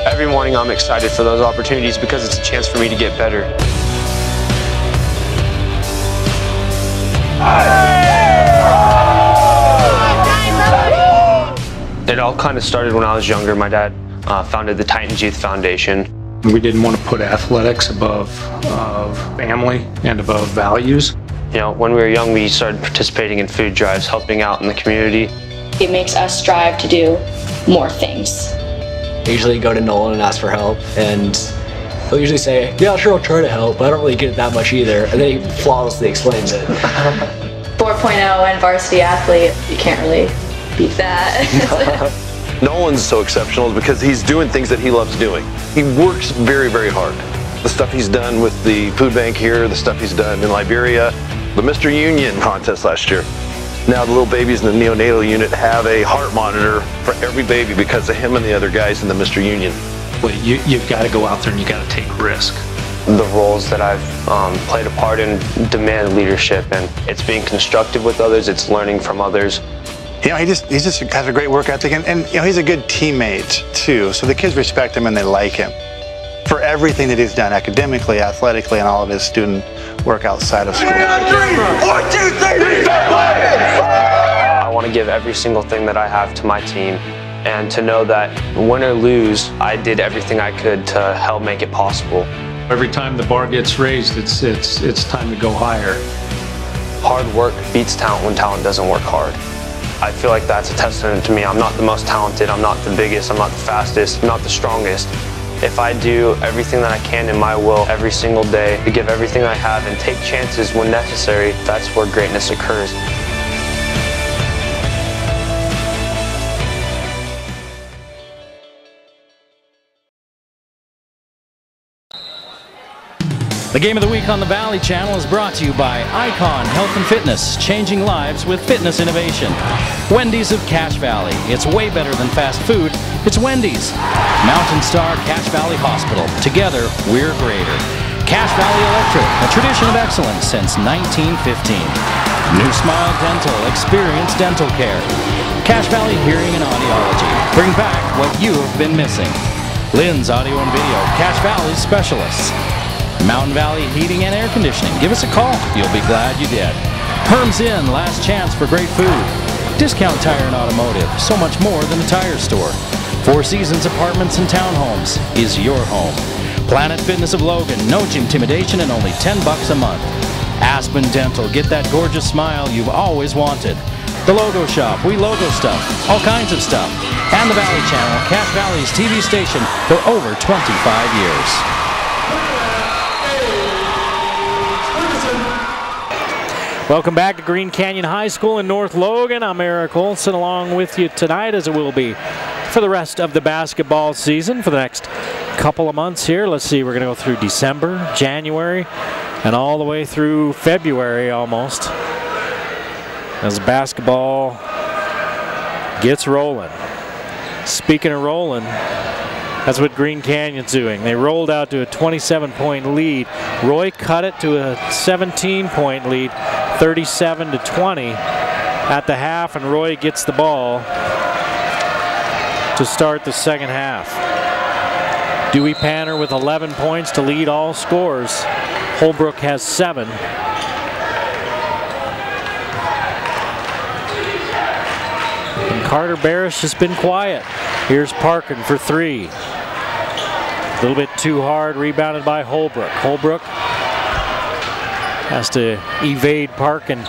Speaker 15: Every morning I'm excited for those opportunities because it's a chance for me to get better. It all kind of started when I was younger. My dad founded the Titans Youth Foundation.
Speaker 16: We didn't want to put athletics above family and above values.
Speaker 15: You know, when we were young, we started participating in food drives, helping out in the community.
Speaker 17: It makes us strive to do more things.
Speaker 18: I usually go to Nolan and ask for help, and he'll usually say, yeah, sure, I'll try to help, but I don't really get it that much either, and then he flawlessly explains it.
Speaker 17: 4.0 and varsity athlete, you can't really beat that.
Speaker 19: Nolan's so exceptional because he's doing things that he loves doing. He works very, very hard. The stuff he's done with the food bank here, the stuff he's done in Liberia, the Mr. Union contest last year. Now the little babies in the neonatal unit have a heart monitor for every baby because of him and the other guys in the Mr. Union.
Speaker 16: Well, you've got to go out there and you've got to take risk.
Speaker 15: The roles that I've played a part in demand leadership, and it's being constructive with others, it's learning from others.
Speaker 20: You know, he just has a great work ethic, and you know, he's a good teammate too, so the kids respect him and they like him for everything that he's done academically, athletically, and all of his student work outside of school.
Speaker 15: I want to give every single thing that I have to my team, and to know that win or lose, I did everything I could to help make it possible.
Speaker 16: Every time the bar gets raised, it's time to go higher.
Speaker 15: Hard work beats talent when talent doesn't work hard. I feel like that's a testament to me. I'm not the most talented, I'm not the biggest, I'm not the fastest, I'm not the strongest. If I do everything that I can in my will every single day to give everything I have and take chances when necessary, that's where greatness occurs.
Speaker 1: The Game of the Week on the Valley Channel is brought to you by Icon Health and Fitness, changing lives with fitness innovation. Wendy's of Cache Valley. It's way better than fast food. It's Wendy's. Mountain Star Cache Valley Hospital. Together, we're greater. Cache Valley Electric, a tradition of excellence since 1915. New Smile Dental, experience dental care. Cache Valley Hearing and Audiology. Bring back what you have been missing. Lynn's Audio and Video, Cache Valley's specialists. Mountain Valley Heating and Air Conditioning. Give us a call. You'll be glad you did. Herm's Inn, last chance for great food. Discount Tire and Automotive, so much more than a tire store. Four Seasons Apartments and Townhomes is your home. Planet Fitness of Logan, no intimidation and only $10 a month. Aspen Dental, get that gorgeous smile you've always wanted. The Logo Shop, we logo stuff, all kinds of stuff. And the Valley Channel, Cache Valley's TV station for over 25 years.
Speaker 7: Welcome back to Green Canyon High School in North Logan. I'm Eric Olson along with you tonight, as it will be for the rest of the basketball season for the next couple of months here. Let's see, we're going to go through December, January, and all the way through February almost, as basketball gets rolling. Speaking of rolling, that's what Green Canyon's doing. They rolled out to a 27-point lead. Roy cut it to a 17-point lead, 37-20 at the half, and Roy gets the ball to start the second half. Dewey Panner with 11 points to lead all scores. Holbrook has 7. And Carter Barish has been quiet. Here's Parkin for 3. A little bit too hard, rebounded by Holbrook. Holbrook has to evade Parkin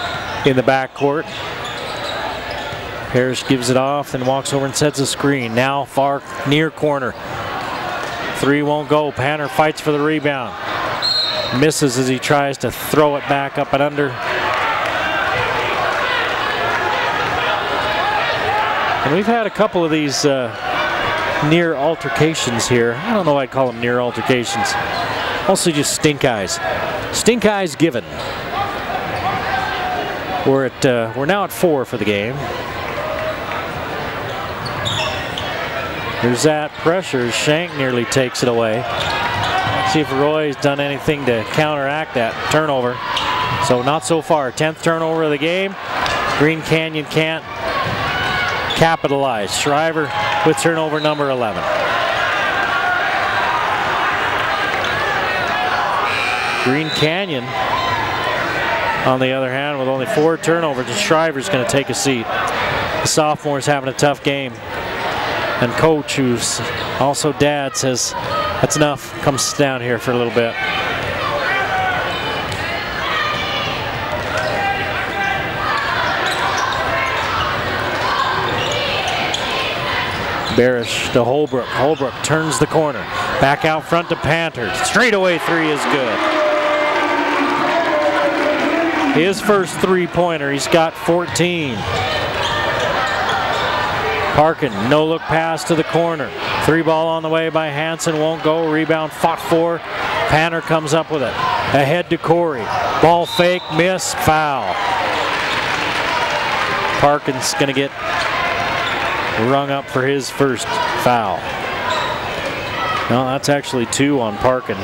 Speaker 7: in the backcourt. Parrish gives it off, then walks over and sets a screen. Now far near corner. 3 won't go. Panner fights for the rebound. Misses as he tries to throw it back up and under. And we've had a couple of these near altercations here. I don't know why I'd call them near altercations. Mostly just stink eyes. Stink eyes given. We're now at 4 for the game. There's that pressure. Shank nearly takes it away. See if Roy's done anything to counteract that turnover. So not so far. 10th turnover of the game. Green Canyon can't capitalize. Shriver with turnover number 11. Green Canyon, on the other hand, with only 4 turnovers, Shriver's going to take a seat. The sophomore's having a tough game. And coach, who's also dad, says, that's enough. Comes down here for a little bit. Barish to Holbrook. Holbrook turns the corner. Back out front to Panther. Straightaway 3 is good. His first 3-pointer. He's got 14. Parkin, no look pass to the corner. 3 ball on the way by Hansen, won't go. Rebound fought for. Panner comes up with it. Ahead to Corey. Ball fake, miss, foul. Parkin's gonna get rung up for his first foul. No, that's actually 2 on Parkin.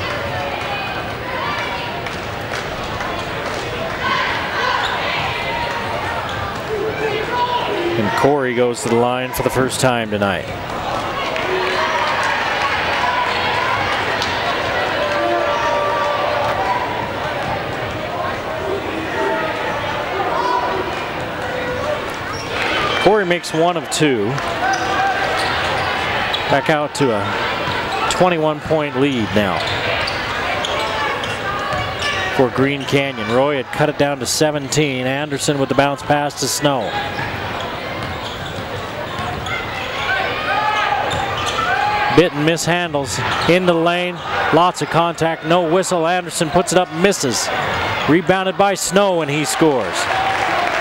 Speaker 7: And Corey goes to the line for the first time tonight. Corey makes 1 of 2. Back out to a 21-point lead now for Green Canyon. Roy had cut it down to 17. Anderson with the bounce pass to Snow. Bitten mishandles into the lane. Lots of contact, no whistle. Anderson puts it up, misses. Rebounded by Snow, and he scores.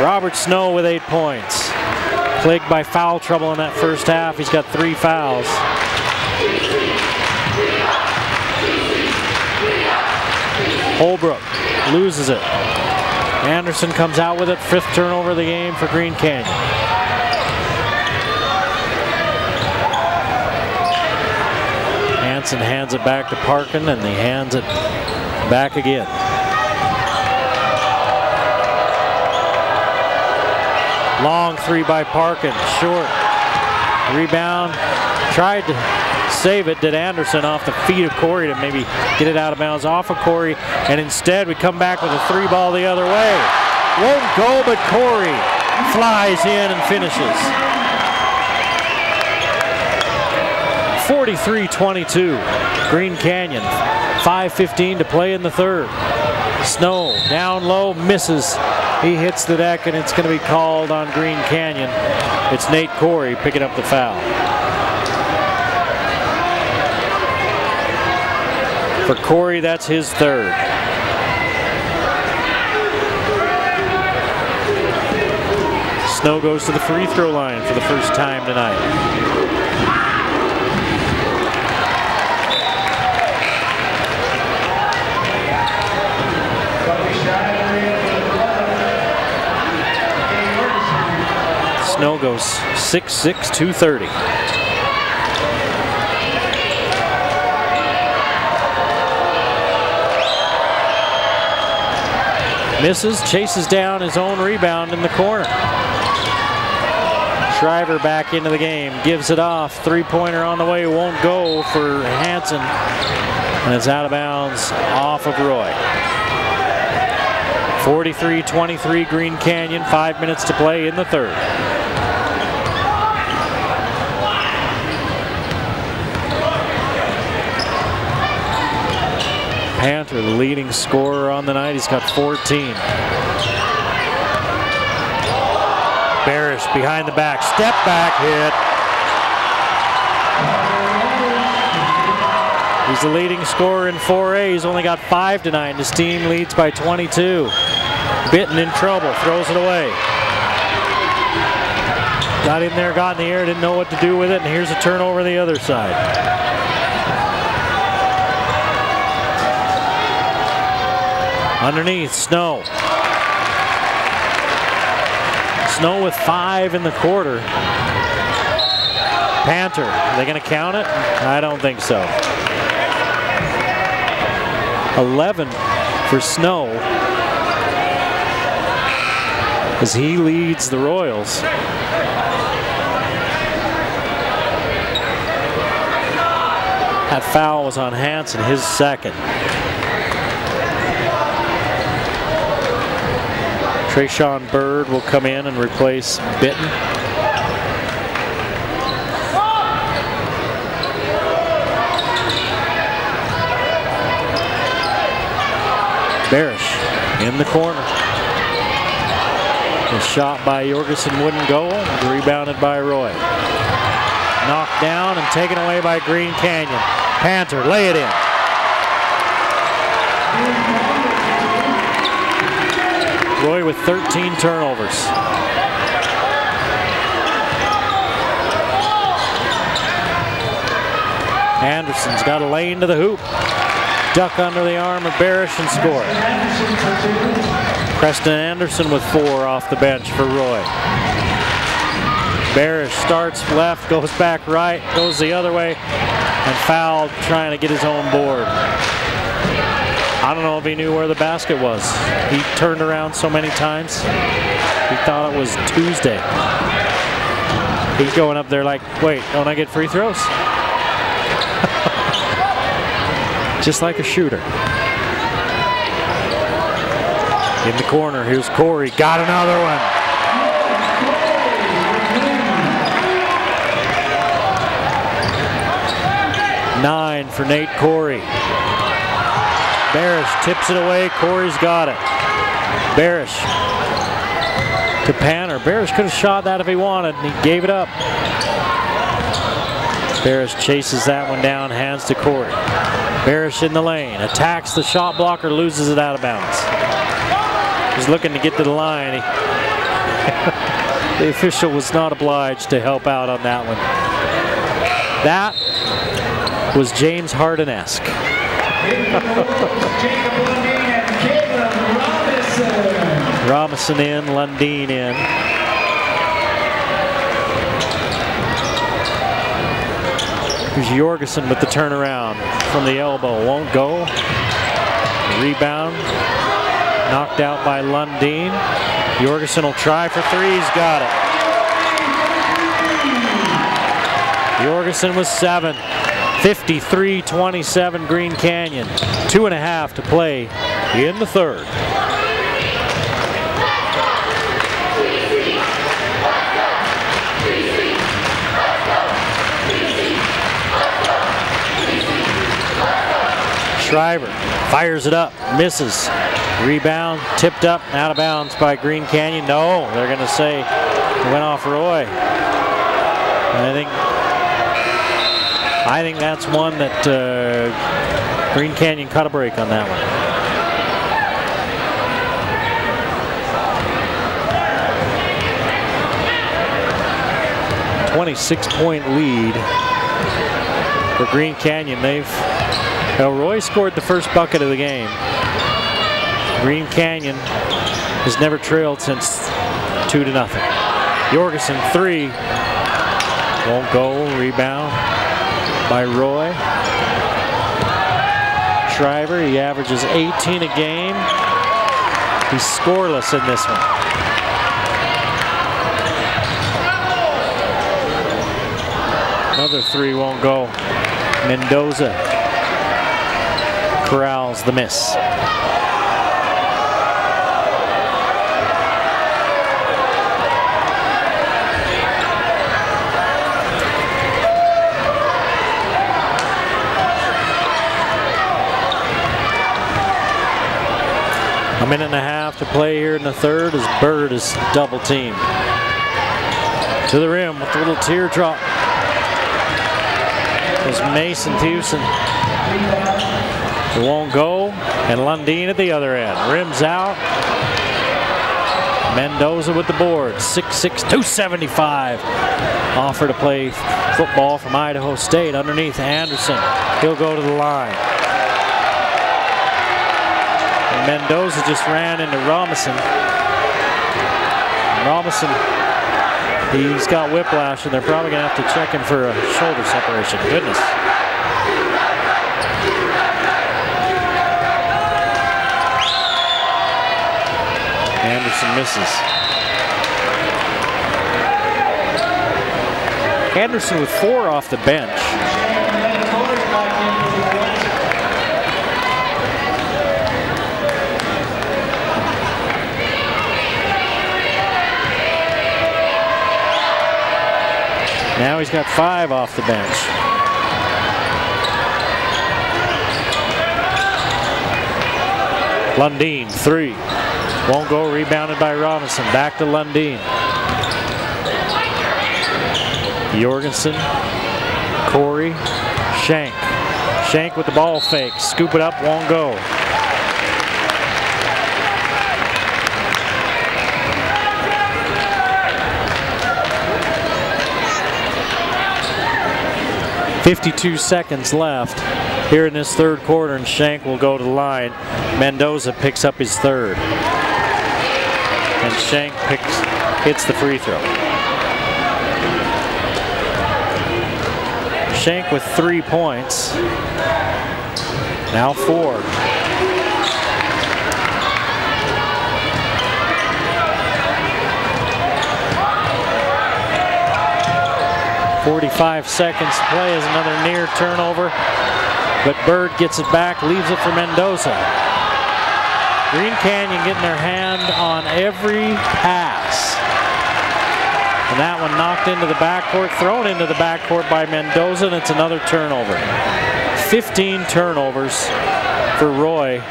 Speaker 7: Robert Snow with 8 points. Plagued by foul trouble in that first half. He's got 3 fouls. Holbrook loses it. Anderson comes out with it. 5th turnover of the game for Green Canyon. Hansen hands it back to Parkin, and he hands it back again. Long 3 by Parkin, short. Rebound, tried to save it, did Anderson off the feet of Corey to maybe get it out of bounds off of Corey, and instead we come back with a 3 ball the other way. Won't go, but Corey flies in and finishes. 43-22, Green Canyon, 5:15 to play in the third. Snow down low, misses. He hits the deck, and it's going to be called on Green Canyon. It's Nate Corey picking up the foul. For Corey, that's his 3rd. Snow goes to the free throw line for the first time tonight. Snow goes 6'6", 230. Misses, chases down his own rebound in the corner. Shriver back into the game, gives it off. Three-pointer on the way, won't go for Hansen. And it's out of bounds off of Roy. 43-23 Green Canyon, 5 minutes to play in the third. Panther, the leading scorer on the night. He's got 14. Barish behind the back. Step back hit. He's the leading scorer in 4A. He's only got 5 tonight. His team leads by 22. Bitten in trouble. Throws it away. Got in there, got in the air, didn't know what to do with it, and here's a turnover the other side. Underneath, Snow. Snow with 5 in the quarter. Panther, are they going to count it? I don't think so. 11 for Snow as he leads the Royals. That foul was on Hansen, his second. Trayshawn Bird will come in and replace Bitten. Barish in the corner. The shot by Jorgensen wouldn't go, rebounded by Roy. Knocked down and taken away by Green Canyon. Panther, lay it in. Roy with 13 turnovers. Anderson's got a lane to the hoop. Duck under the arm of Barish and score. Preston Anderson with 4 off the bench for Roy. Barish starts left, goes back right, goes the other way, and fouled trying to get his own board. I don't know if he knew where the basket was. He turned around so many times. He thought it was Tuesday. He's going up there like, wait, don't I get free throws? Just like a shooter. In the corner, here's Corey. Got another one. Nine for Nate Corey. Barish tips it away. Corey's got it. Barish to Panther. Barish could have shot that if he wanted, and he gave it up. Barish chases that one down, hands to Corey. Barish in the lane, attacks the shot blocker, loses it out of bounds. He's looking to get to the line. The official was not obliged to help out on that one. That was James Harden-esque. Robinson in, Lundeen in. Here's Jorgensen with the turnaround from the elbow. Won't go. Rebound. Knocked out by Lundeen. Jorgensen will try for 3. He's got it. Jorgensen with 7. 53-27 Green Canyon. 2.5 to play in the third. Shriver fires it up, misses. Rebound, tipped up, out of bounds by Green Canyon. No, they're going to say it went off Roy. And I think that's one that Green Canyon cut a break on that one. 26-point lead for Green Canyon. Roy scored the first bucket of the game. Green Canyon has never trailed since 2-0. Jorgensen, 3. Won't go. Rebound by Roy. Shriver, he averages 18 a game. He's scoreless in this one. Another 3 won't go. Mendoza corrals the miss. A minute and a half to play here in the third as Bird is double teamed. To the rim with a little teardrop. Is Mason Thewson. It won't go, and Lundeen at the other end. Rims out. Mendoza with the board. 6'6", 275. Offer to play football from Idaho State. Underneath Anderson. He'll go to the line. Mendoza just ran into Robinson. Robinson, he's got whiplash, and they're probably going to have to check him for a shoulder separation. Goodness. Anderson misses. Anderson with 4 off the bench. Now he's got 5 off the bench. Lundeen, 3. Won't go, rebounded by Robinson. Back to Lundeen. Jorgensen, Corey, Shank. Shank with the ball fake. Scoop it up, won't go. .52 seconds left here in this third quarter, and Shank will go to the line. Mendoza picks up his third. And Shank hits the free throw. Shank with 3 points. Now 4. .45 seconds to play is another near turnover, but Bird gets it back, leaves it for Mendoza. Green Canyon getting their hand on every pass. And that one knocked into the backcourt, thrown into the backcourt by Mendoza, and it's another turnover. 15 turnovers for Roy.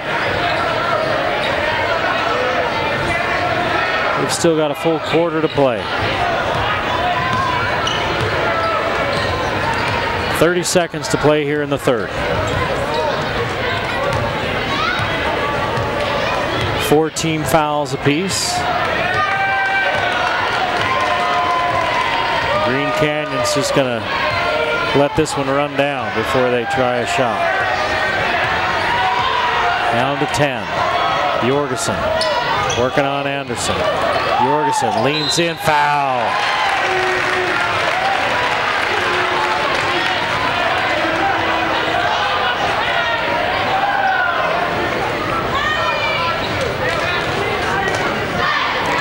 Speaker 7: We've still got a full quarter to play. 30 seconds to play here in the third. 4 team fouls apiece. Green Canyon's just gonna let this one run down before they try a shot. Down to 10. Jorgensen working on Anderson. Jorgensen leans in, foul.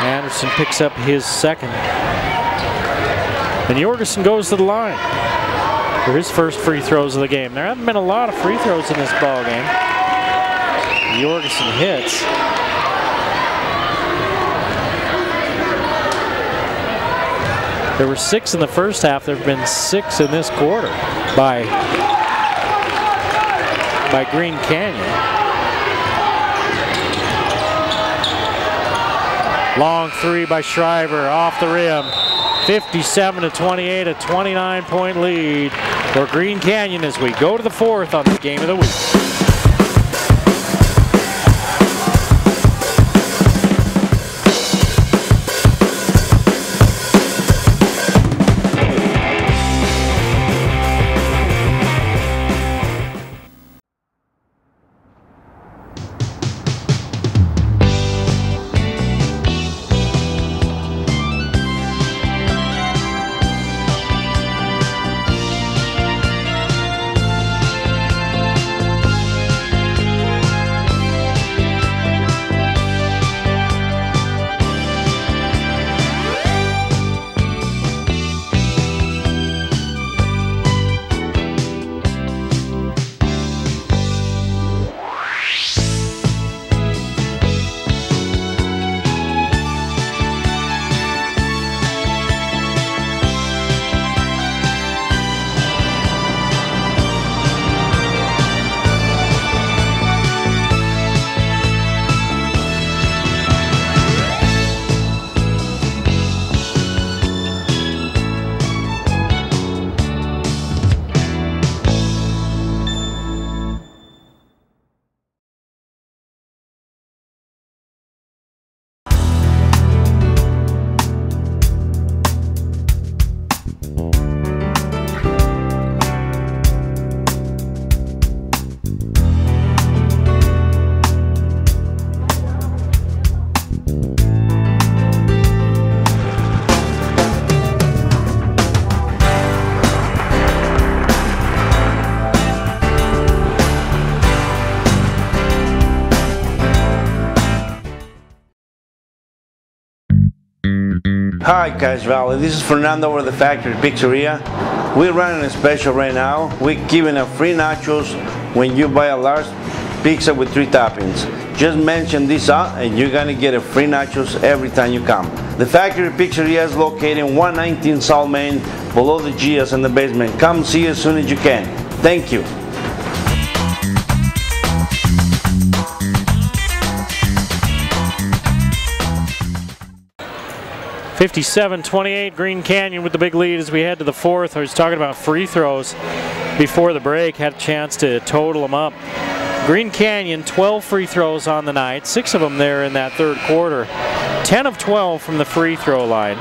Speaker 7: Anderson picks up his second. And Jorgensen goes to the line for his first free throws of the game. There haven't been a lot of free throws in this ball game. Jorgensen hits. There were 6 in the first half. There have been 6 in this quarter by Green Canyon. Long 3 by Shriver off the rim. 57-28, a 29-point lead for Green Canyon as we go to the fourth on the game of the week.
Speaker 21: Hi Cache Valley, this is Fernando over the Factory Pizzeria. We're running a special right now. We're giving a free nachos when you buy a large pizza with 3 toppings. Just mention this out and you're gonna get a free nachos every time you come. The Factory Pizzeria is located in 119 South Main, below the Gia's in the basement. Come see as soon as you can. Thank you.
Speaker 7: (57-28) Green Canyon with the big lead as we head to the fourth. I was talking about free throws before the break. Had a chance to total them up. Green Canyon, 12 free throws on the night, 6 of them there in that third quarter. 10 of 12 from the free throw line.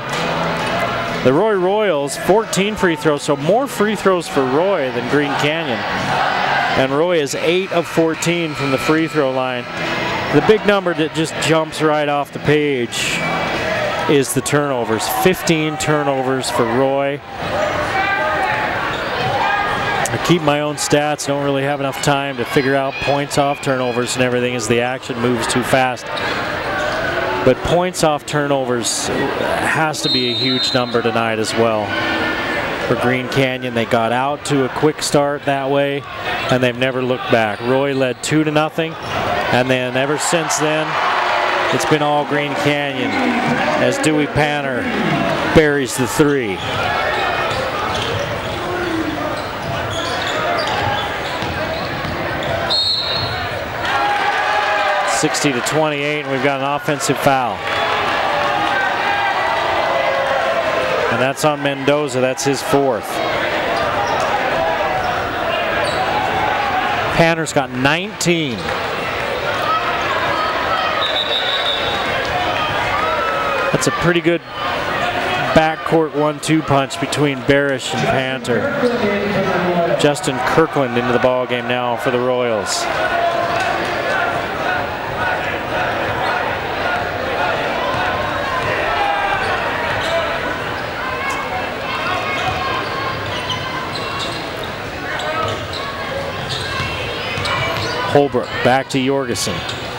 Speaker 7: The Roy Royals, 14 free throws, so more free throws for Roy than Green Canyon. And Roy is 8 of 14 from the free throw line. The big number that just jumps right off the page is the turnovers. 15 turnovers for Roy. I keep my own stats, don't really have enough time to figure out points off turnovers and everything as the action moves too fast. But points off turnovers has to be a huge number tonight as well. For Green Canyon, they got out to a quick start that way and they've never looked back. Roy led 2-0, and then ever since then it's been all Green Canyon as Dewey Panner buries the 3. (60-28), and we've got an offensive foul. And that's on Mendoza, that's his 4th. Panner's got 19. That's a pretty good backcourt 1-2 punch between Barish and Panter. Justin Kirkland into the ball game now for the Royals. Holbrook back to Jorgensen.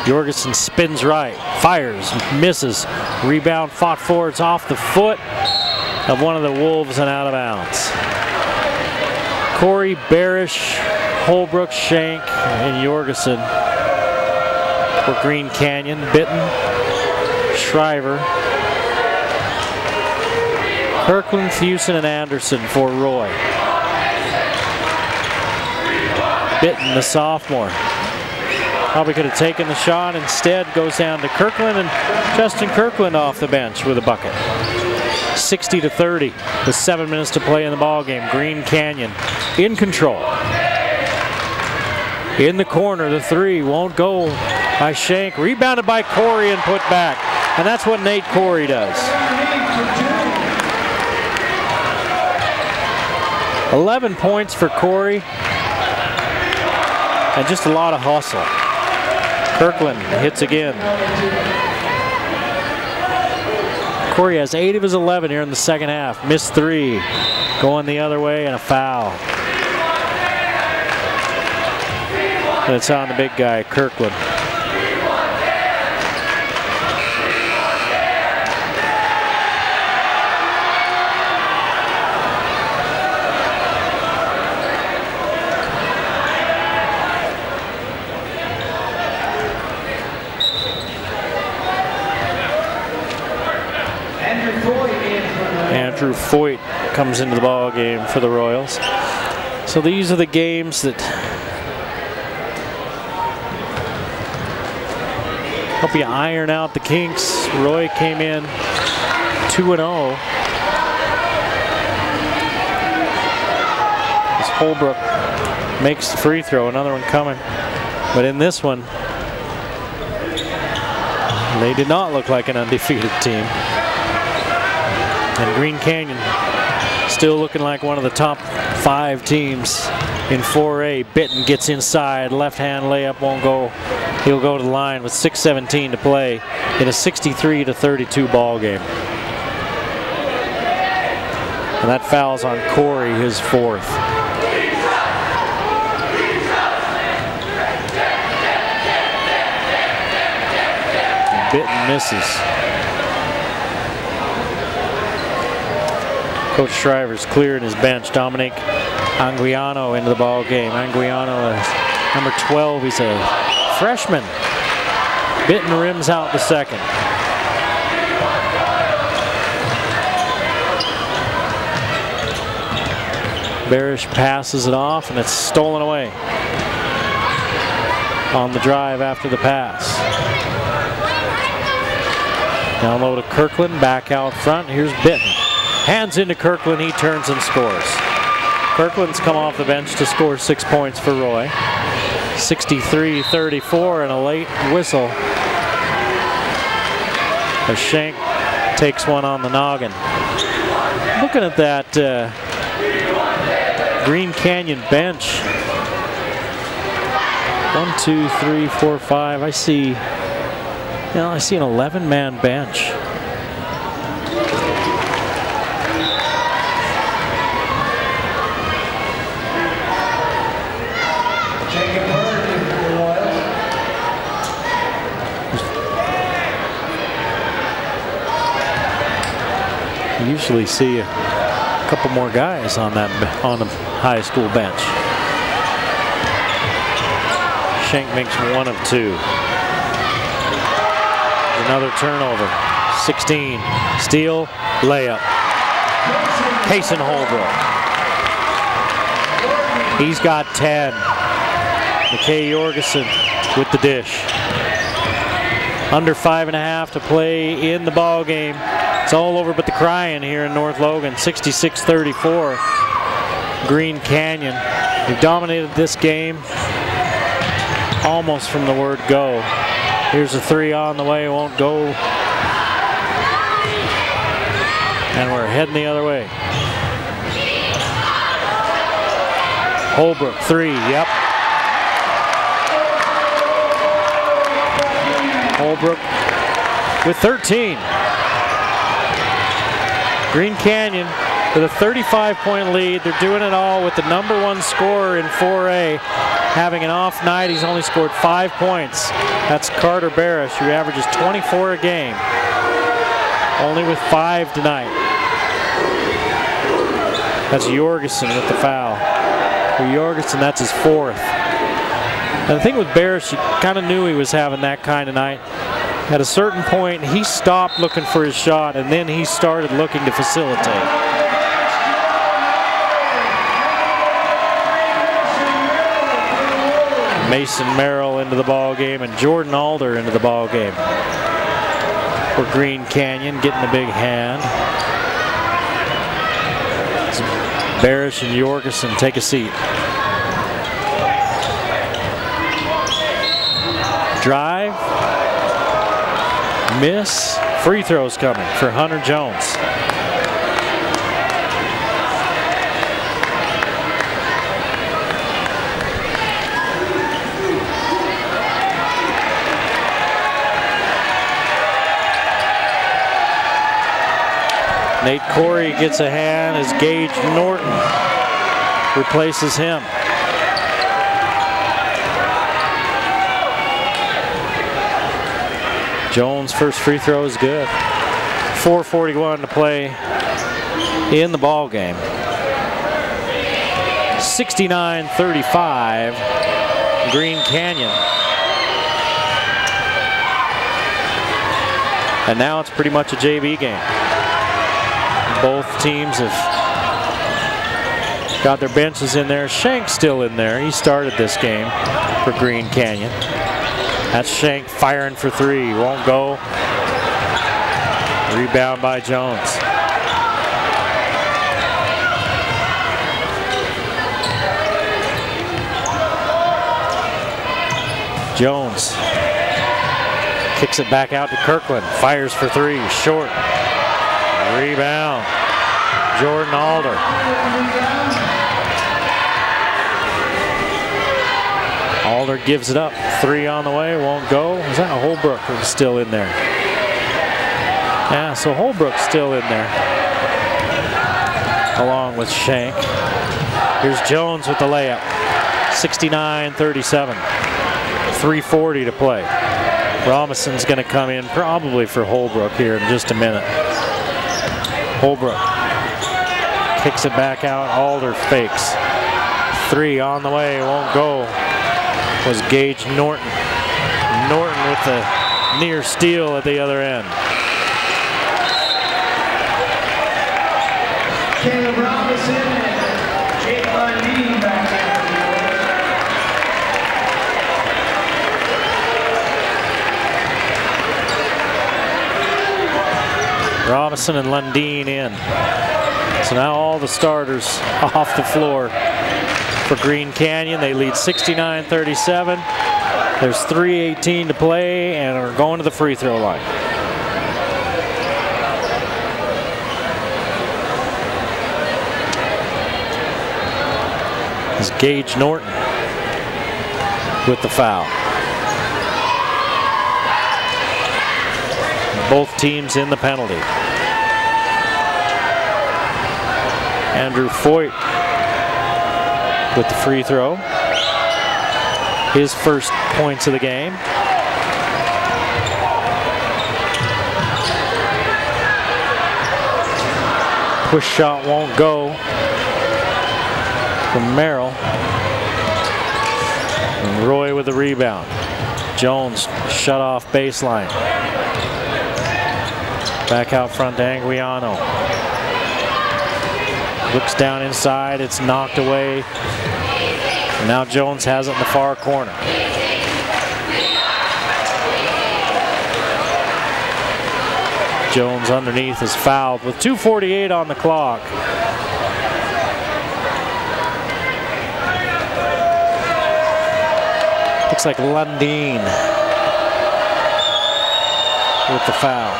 Speaker 7: Jorgensen spins right, fires, misses. Rebound fought for, it's off the foot of one of the Wolves and out of bounds. Corey, Barish, Holbrook, Shank, and Jorgensen for Green Canyon. Bitten, Shriver, Kirkland, Fusen, and Anderson for Roy. Bitten, the sophomore. Probably could have taken the shot, instead goes down to Kirkland, and Justin Kirkland off the bench with a bucket. 60-30 with 7 minutes to play in the ball game. Green Canyon in control. In the corner, the 3 won't go by Shank. Rebounded by Corey and put back. And that's what Nate Corey does. 11 points for Corey. And just a lot of hustle. Kirkland hits again. Corey has 8 of his 11 here in the second half. Missed 3. Going the other way and a foul. And it's on the big guy, Kirkland. Andrew Foyt comes into the ball game for the Royals. So these are the games that help you iron out the kinks. Roy came in 2-0. As Holbrook makes the free throw, another one coming. But in this one, they did not look like an undefeated team. And Green Canyon still looking like one of the top 5 teams in 4A. Bitten gets inside, left hand layup won't go. He'll go to the line with 6:17 to play in a 63-32 ball game. And that foul's on Corey, his 4th. Bitten misses. Coach Shriver's clearing his bench. Dominic Anguiano into the ball game. Anguiano is number 12. He's a freshman. Bitton rims out the second. Barish passes it off, and it's stolen away on the drive after the pass. Down low to Kirkland, back out front. Here's Bitton. Hands into Kirkland, he turns and scores. Kirkland's come off the bench to score 6 points for Roy. 63-34 and a late whistle. As Shank takes one on the noggin. Looking at that Green Canyon bench. 1, 2, 3, 4, 5. I see an 11-man bench. You usually see a couple more guys on the high school bench. Shank makes 1 of 2. Another turnover. 16. Steal, layup. Payson Holbrook. He's got 10. McKay Jorgensen with the dish. Under 5.5 to play in the ball game. It's all over but the crying here in North Logan. 66-34. Green Canyon. They've dominated this game almost from the word go. Here's a 3 on the way, won't go. And we're heading the other way. Holbrook, 3, yep. Holbrook with 13. Green Canyon with a 35-point lead. They're doing it all with the #1 scorer in 4A having an off night. He's only scored 5 points. That's Carter Barish, who averages 24 a game. Only with 5 tonight. That's Jorgensen with the foul. For Jorgensen, that's his 4th. And the thing with Barish, you kind of knew he was having that kind of night. At a certain point, he stopped looking for his shot, and then he started looking to facilitate. Mason Merrill into the ball game, and Jordan Alder into the ball game. For Green Canyon, getting a big hand. Barish and Jorgensen take a seat. Drive. Miss. Free throws coming for Hunter Jones. Nate Corey gets a hand as Gage Norton replaces him. Jones' first free throw is good. 4:41 to play in the ball game. 69-35, Green Canyon. And now it's pretty much a JV game. Both teams have got their benches in there. Shank's still in there. He started this game for Green Canyon. That's Shank firing for 3. Won't go. Rebound by Jones. Jones kicks it back out to Kirkland. Fires for 3. Short. Rebound. Jordan Alder. Alder gives it up. 3 on the way. Won't go. Is that Holbrook who's still in there? Yeah, so Holbrook's still in there. Along with Shank. Here's Jones with the layup. 69-37. 3:40 to play. Robinson's going to come in probably for Holbrook here in just a minute. Holbrook Kicks it back out. Alder fakes. 3 on the way. Won't go. Was Gage Norton. Norton with the near steal at the other end.
Speaker 10: Caleb Robinson and Jake Lundeen back
Speaker 7: there. Robinson and Lundeen in. So now all the starters off the floor for Green Canyon. They lead 69-37. There's 3:18 to play and are going to the free throw line. Is Gage Norton with the foul. Both teams in the penalty. Andrew Foyt with the free throw. His first points of the game. Push shot won't go from Merrill. And Roy with the rebound. Jones shut off baseline. Back out front to Anguiano. Looks down inside, it's knocked away. And now Jones has it in the far corner. Jones underneath is fouled with 2:48 on the clock. Looks like Lundeen with the foul.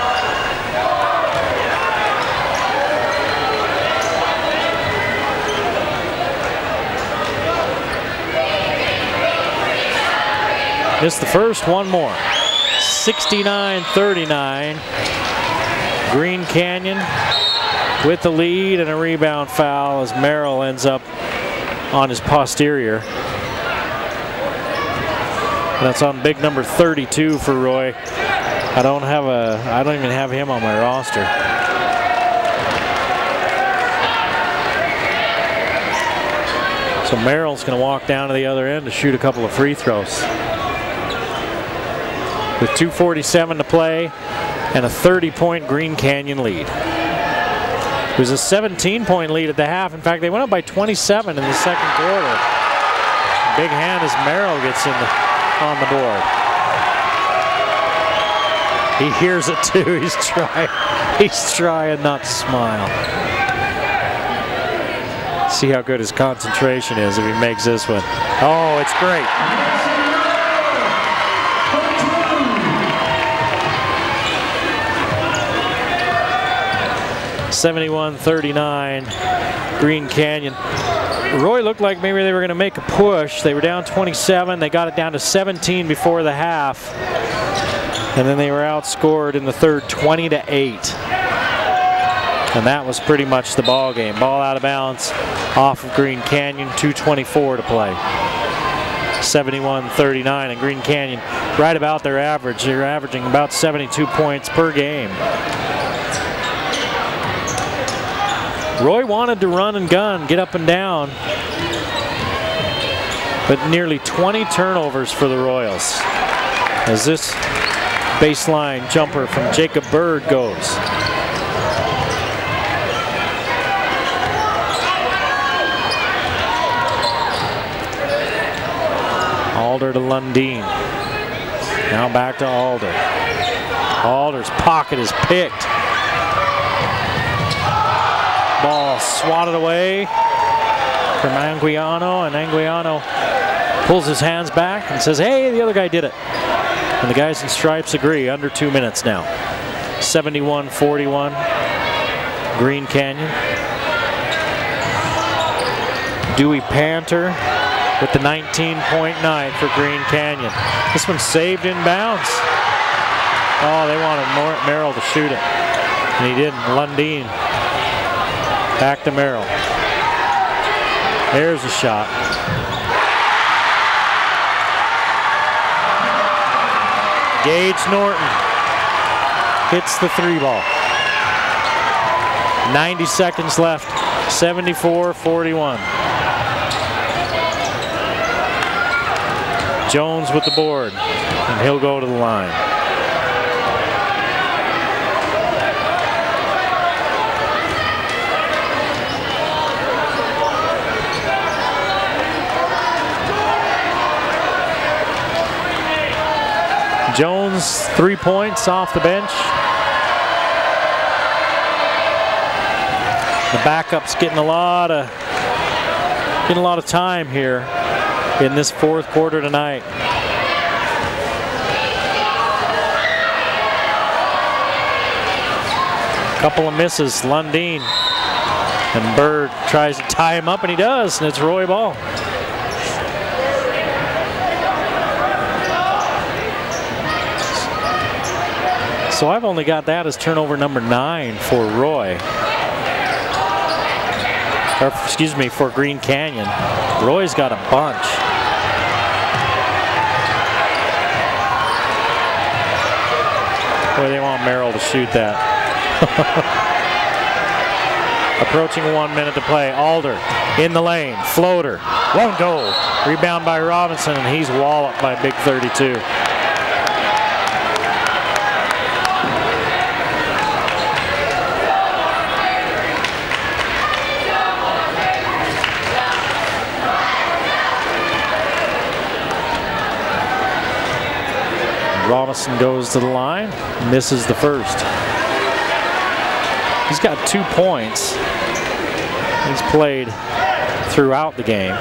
Speaker 7: Missed the first, one more. 69-39. Green Canyon with the lead and a rebound foul as Merrill ends up on his posterior. That's on big number 32 for Roy. I don't even have him on my roster. So Merrill's going to walk down to the other end to shoot a couple of free throws. With 2:47 to play and a 30-point Green Canyon lead. It was a 17-point lead at the half. In fact, they went up by 27 in the second quarter. Big hand as Merrill gets on the board. He hears it too. He's trying not to smile. See how good his concentration is if he makes this one. Oh, it's great. 71-39, Green Canyon. Roy looked like maybe they were going to make a push. They were down 27. They got it down to 17 before the half. And then they were outscored in the third 20-8. And that was pretty much the ball game. Ball out of bounds off of Green Canyon, 2:24 to play. 71-39, and Green Canyon right about their average. They're averaging about 72 points per game. Roy wanted to run and gun, get up and down, but nearly 20 turnovers for the Royals as this baseline jumper from Jacob Bird goes. Alder to Lundeen. Now back to Alder. Alder's pocket is picked. Ball swatted away from Anguiano, and Anguiano pulls his hands back and says, hey, the other guy did it. And the guys in stripes agree, under 2 minutes now. 71-41, Green Canyon. Dewey Panther with the 19-point night for Green Canyon. This one's saved in bounds. Oh, they wanted Merrill to shoot it, and he didn't. Lundeen. Back to Merrill. There's a shot. Gage Norton hits the 3 ball. 90 seconds left 74-41. Jones with the board, and he'll go to the line. Jones, 3 points off the bench. The backup's getting a lot of time here in this fourth quarter tonight. Couple of misses, Lundeen, and Bird tries to tie him up, and he does, and it's Roy ball. So I've only got that as turnover number 9 for Roy. Or, excuse me, for Green Canyon. Roy's got a bunch. Boy, they want Merrill to shoot that. Approaching 1 minute to play. Alder in the lane. Floater. Won't go. Rebound by Robinson, and he's walloped by Big 32. Robinson goes to the line, misses the first. He's got 2 points. He's played throughout the game.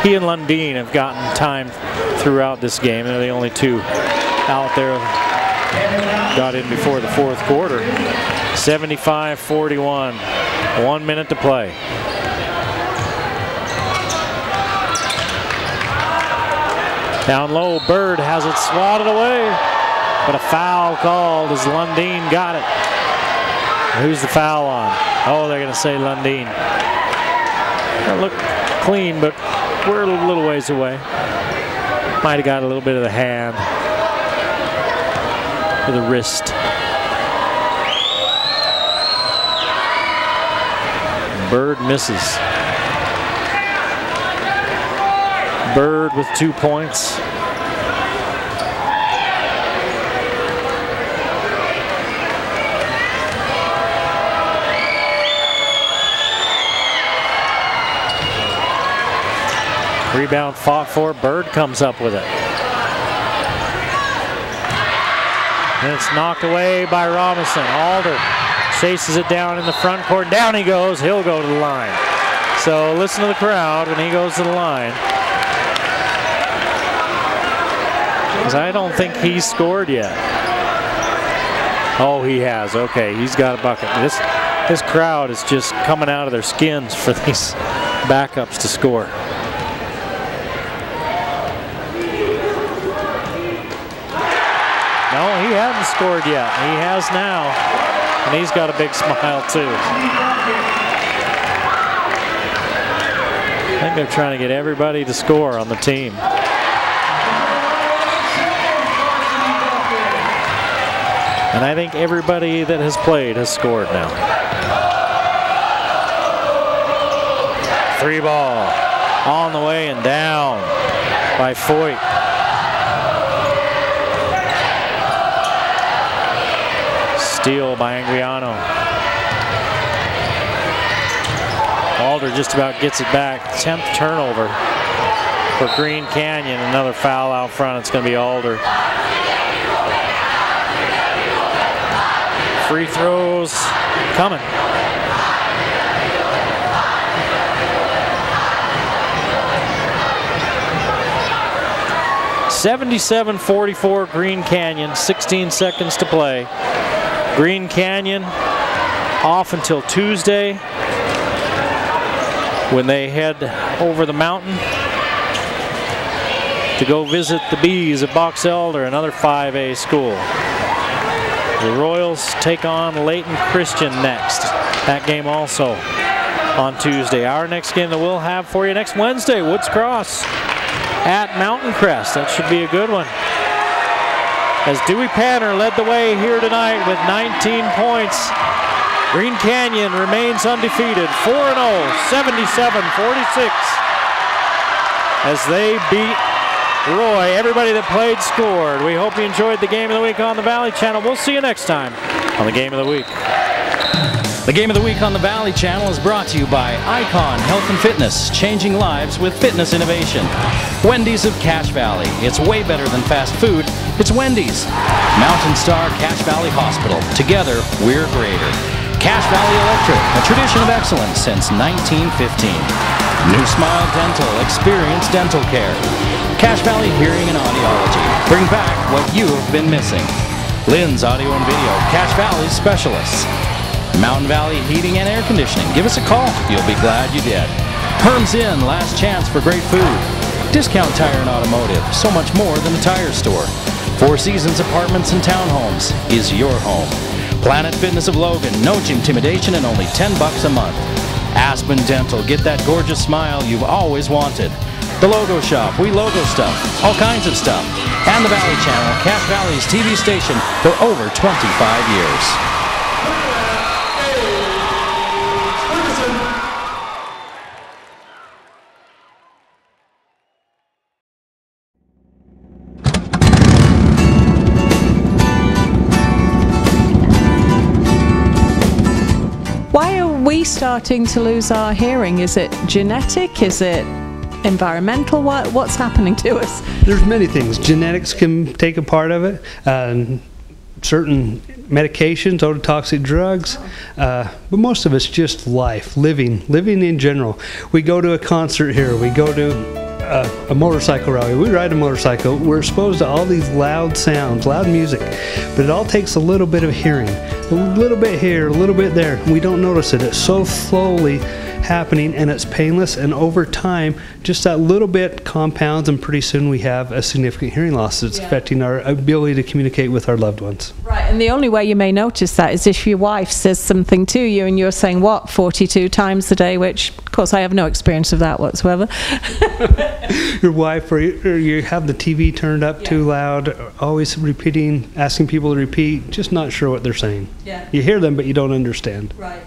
Speaker 7: He and Lundeen have gotten time throughout this game. They're the only 2 out there got in before the fourth quarter. 75-41, 1 minute to play. Down low, Bird has it swatted away, but a foul called as Lundeen got it. Who's the foul on? Oh, they're going to say Lundeen. It looked clean, but we're a little ways away. Might have got a little bit of the hand or the wrist. Bird misses. Bird with 2 points. Rebound fought for. Bird comes up with it. And it's knocked away by Robinson. Alder chases it down in the front court. Down he goes. He'll go to the line. So listen to the crowd when he goes to the line. Because I don't think he's scored yet. Oh, he has. Okay, he's got a bucket. This crowd is just coming out of their skins for these backups to score. No, he hasn't scored yet. He has now, and he's got a big smile too. I think they're trying to get everybody to score on the team. And I think everybody that has played has scored now. 3 ball on the way and down by Foyt. Steal by Angriano. Alder just about gets it back. 10th turnover for Green Canyon. Another foul out front. It's going to be Alder. Free throws coming. (77-44) Green Canyon. 16 seconds to play. Green Canyon off until Tuesday when they head over the mountain to go visit the Bees of Box Elder, another 5A school. The Royals take on Layton Christian next. That game also on Tuesday. Our next game that we'll have for you next Wednesday, Woods Cross at Mountain Crest. That should be a good one. As Dewey Panner led the way here tonight with 19 points. Green Canyon remains undefeated, 4-0, 77-46. As they beat Roy. Everybody that played scored. We hope you enjoyed the Game of the Week on the Valley Channel. We'll see you next time on the Game of the Week.
Speaker 1: The Game of the Week on the Valley Channel is brought to you by Icon Health and Fitness, changing lives with fitness innovation. Wendy's of Cache Valley. It's way better than fast food. It's Wendy's. Mountain Star Cache Valley Hospital. Together, we're greater. Cache Valley Electric, a tradition of excellence since 1915. New Smile Dental, experience dental care. Cache Valley Hearing and Audiology. Bring back what you have been missing. Lynn's Audio and Video, Cache Valley's specialists. Mountain Valley Heating and Air Conditioning. Give us a call. You'll be glad you did. Herm's Inn, last chance for great food. Discount Tire and Automotive, so much more than a tire store. Four Seasons Apartments and Townhomes is your home. Planet Fitness of Logan, no intimidation and only $10 a month. Aspen Dental, get that gorgeous smile you've always wanted. The Logo Shop, we logo stuff, all kinds of stuff. And the Valley Channel, Cache Valley's TV station for over 25 years.
Speaker 12: Why are we starting to lose our hearing? Is it genetic? Is it environmental? What's happening to us?
Speaker 13: There's many things. Genetics can take a part of it. Certain medications, ototoxic drugs, but most of it's just life, living in general. We go to a concert here, we go to a motorcycle rally, we ride a motorcycle, we're exposed to all these loud sounds, loud music, but it all takes a little bit of hearing, a little bit here, a little bit there, and we don't notice it. It's so slowly happening and it's painless, and over time just that little bit compounds, and pretty soon we have a significant hearing loss that's affecting our ability to communicate with our loved ones.
Speaker 12: Right, and the only way you may notice that is if your wife says something to you and you're saying what 42 times a day, which of course I have no experience of that whatsoever.
Speaker 13: Your wife, or you have the TV turned up too loud, always repeating, asking people to repeat, just not sure what they're saying.
Speaker 12: Yeah.
Speaker 13: You hear them but you don't understand.
Speaker 12: Right.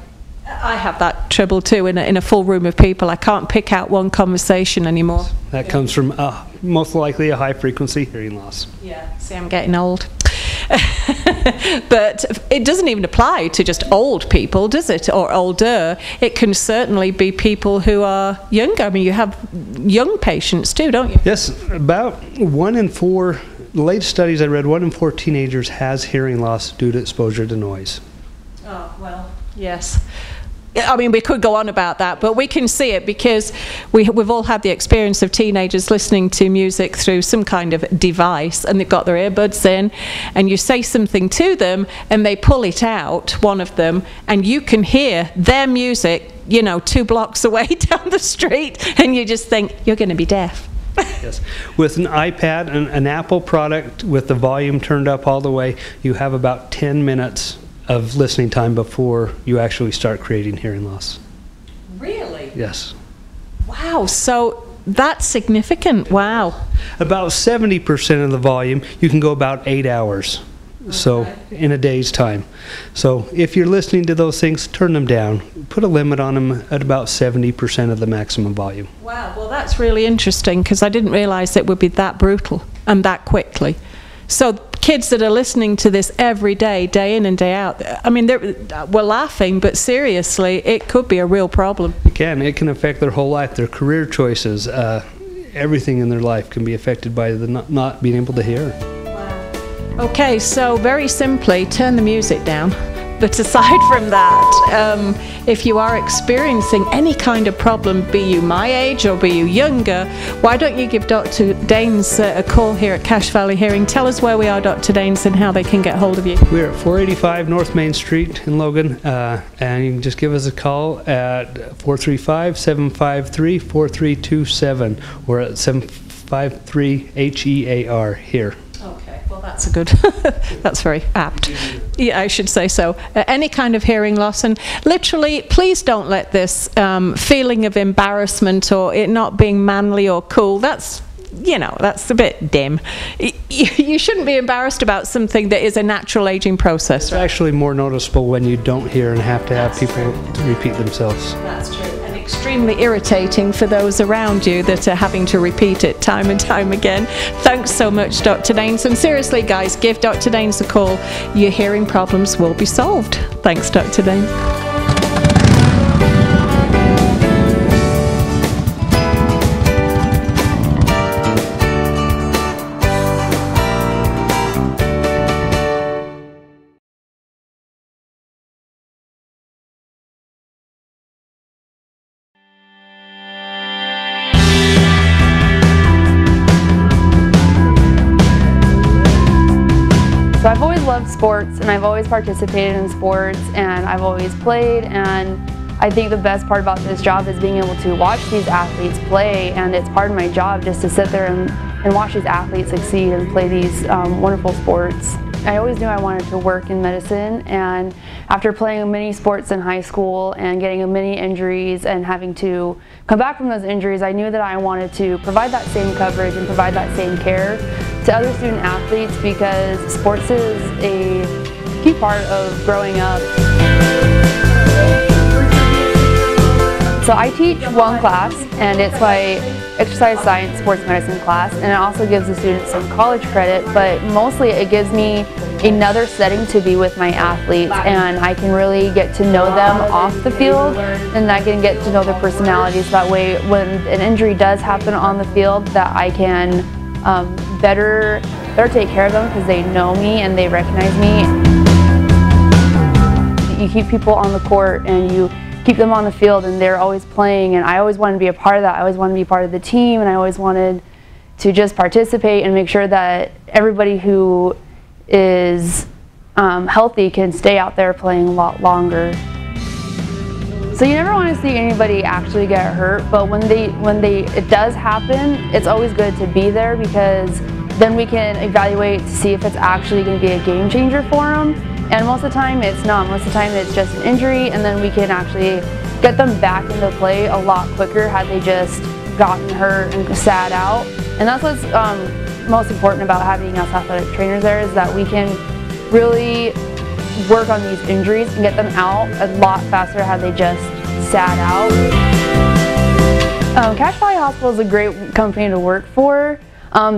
Speaker 12: I have that trouble too. In a full room of people, I can't pick out one conversation anymore.
Speaker 13: That comes from most likely a high frequency hearing loss.
Speaker 12: Yeah, see, I'm getting old. But it doesn't even apply to just old people, does it? Or older. It can certainly be people who are younger. I mean, you have young patients too, don't you?
Speaker 13: Yes, about 1 in 4, the latest studies I read, 1 in 4 teenagers has hearing loss due to exposure to noise.
Speaker 12: Oh, well, yes. I mean, we could go on about that, but we can see it because we've all had the experience of teenagers listening to music through some kind of device, and they've got their earbuds in, and you say something to them and they pull it out, one of them, and you can hear their music, you know, 2 blocks away down the street, and you just think, you're going to be deaf.
Speaker 13: Yes. With an iPad, an Apple product with the volume turned up all the way, you have about 10 minutes of listening time before you actually start creating hearing loss.
Speaker 12: Really?
Speaker 13: Yes.
Speaker 12: Wow, so that's significant. Wow.
Speaker 13: About 70% of the volume, you can go about 8 hours. Okay. So in a day's time. So if you're listening to those things, turn them down. Put a limit on them at about 70% of the maximum volume.
Speaker 12: Wow, well that's really interesting because I didn't realize it would be that brutal and that quickly. So kids that are listening to this every day, day in and day out, I mean, we're laughing, but seriously, it could be a real problem.
Speaker 13: It can. It can affect their whole life, their career choices, everything in their life can be affected by the not being able to hear.
Speaker 12: Wow. Okay, so very simply, turn the music down. But aside from that, if you are experiencing any kind of problem, be you my age or be you younger, why don't you give Dr. Daines a call here at Cache Valley Hearing? Tell us where we are, Dr. Daines, and how they can get hold of you.
Speaker 13: We're at 485 North Main Street in Logan, and you can just give us a call at 435-753-4327. We're at 753-HEAR here.
Speaker 12: Okay, well that's a good, that's very apt. Yeah, I should say so. Any kind of hearing loss, and literally, please don't let this feeling of embarrassment or it not being manly or cool, that's you know, that's a bit dim. You shouldn't be embarrassed about something that is a natural aging process.
Speaker 13: It's actually more noticeable when you don't hear and have to have people repeat themselves.
Speaker 12: That's true. And extremely irritating for those around you that are having to repeat it time and time again. Thanks so much, Dr. Daines. And seriously, guys, give Dr. Daines a call. Your hearing problems will be solved. Thanks, Dr. Daines.
Speaker 14: So I've always loved sports, and I've always participated in sports, and I've always played, and I think the best part about this job is being able to watch these athletes play, and it's part of my job just to sit there and watch these athletes succeed and play these wonderful sports. I always knew I wanted to work in medicine, and after playing many sports in high school and getting many injuries and having to come back from those injuries, I knew that I wanted to provide that same coverage and provide that same care to other student athletes, because sports is a key part of growing up. So I teach one class, and it's my exercise science sports medicine class, and it also gives the students some college credit, but mostly it gives me another setting to be with my athletes, and I can really get to know them off the field, and I can get to know their personalities. That way when an injury does happen on the field, that I can better take care of them because they know me and they recognize me. You keep people on the court and you keep them on the field, and they're always playing, and I always wanted to be a part of that. I always wanted to be part of the team, and I always wanted to just participate and make sure that everybody who is healthy can stay out there playing a lot longer. So you never want to see anybody actually get hurt, but when it does happen, it's always good to be there, because then we can evaluate to see if it's actually going to be a game changer for them. And most of the time it's not. Most of the time it's just an injury, and then we can actually get them back into play a lot quicker had they just gotten hurt and sat out. And that's what's most important about having us athletic trainers there, is that we can really work on these injuries and get them out a lot faster had they just sat out. Cache Valley Hospital is a great company to work for.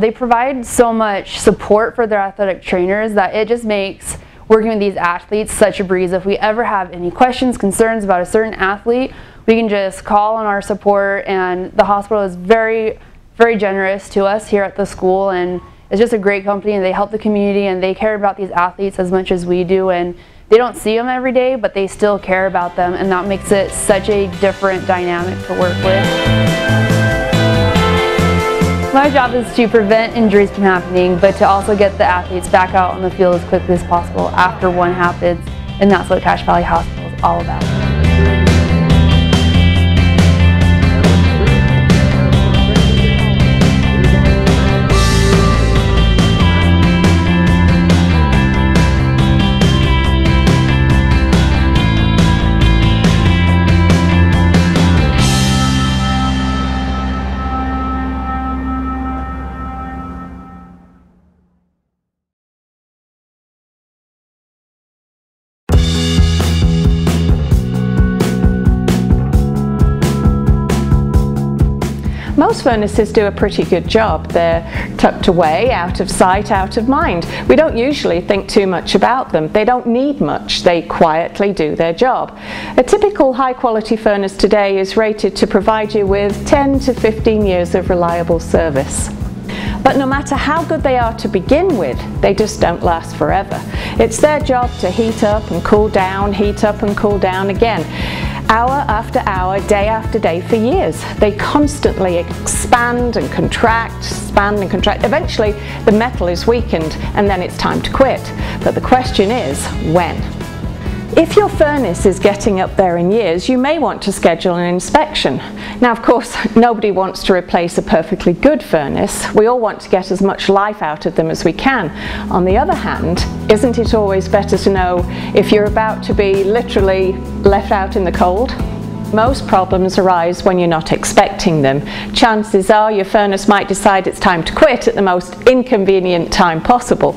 Speaker 14: They provide so much support for their athletic trainers that it just makes working with these athletes such a breeze. If we ever have any questions, concerns about a certain athlete, we can just call on our support, and the hospital is very, very generous to us here at the school, and it's just a great company, and they help the community, and they care about these athletes as much as we do, and they don't see them every day, but they still care about them, and that makes it such a different dynamic to work with. My job is to prevent injuries from happening, but to also get the athletes back out on the field as quickly as possible after one happens, and that's what Cache Valley Hospital is all about.
Speaker 12: Most furnaces do a pretty good job. They're tucked away, out of sight, out of mind. We don't usually think too much about them. They don't need much. They quietly do their job. A typical high-quality furnace today is rated to provide you with 10 to 15 years of reliable service. But no matter how good they are to begin with, they just don't last forever. It's their job to heat up and cool down, heat up and cool down again. Hour after hour, day after day for years. They constantly expand and contract, expand and contract. Eventually the metal is weakened and then it's time to quit. But the question is, when? If your furnace is getting up there in years, you may want to schedule an inspection. Now, of course, nobody wants to replace a perfectly good furnace. We all want to get as much life out of them as we can. On the other hand, isn't it always better to know if you're about to be literally left out in the cold? Most problems arise when you're not expecting them. Chances are your furnace might decide it's time to quit at the most inconvenient time possible.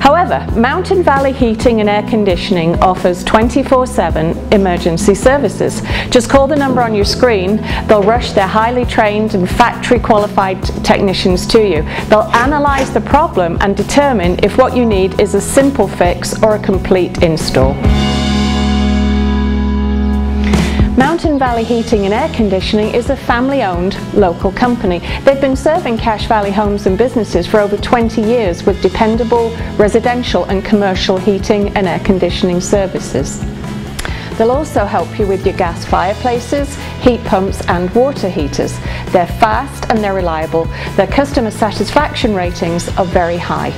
Speaker 12: However, Mountain Valley Heating and Air Conditioning offers 24/7 emergency services. Just call the number on your screen. They'll rush their highly trained and factory qualified technicians to you. They'll analyze the problem and determine if what you need is a simple fix or a complete install. Mountain Valley Heating and Air Conditioning is a family-owned local company. They've been serving Cache Valley homes and businesses for over 20 years with dependable residential and commercial heating and air conditioning services. They'll also help you with your gas fireplaces, heat pumps and water heaters. They're fast and they're reliable. Their customer satisfaction ratings are very high.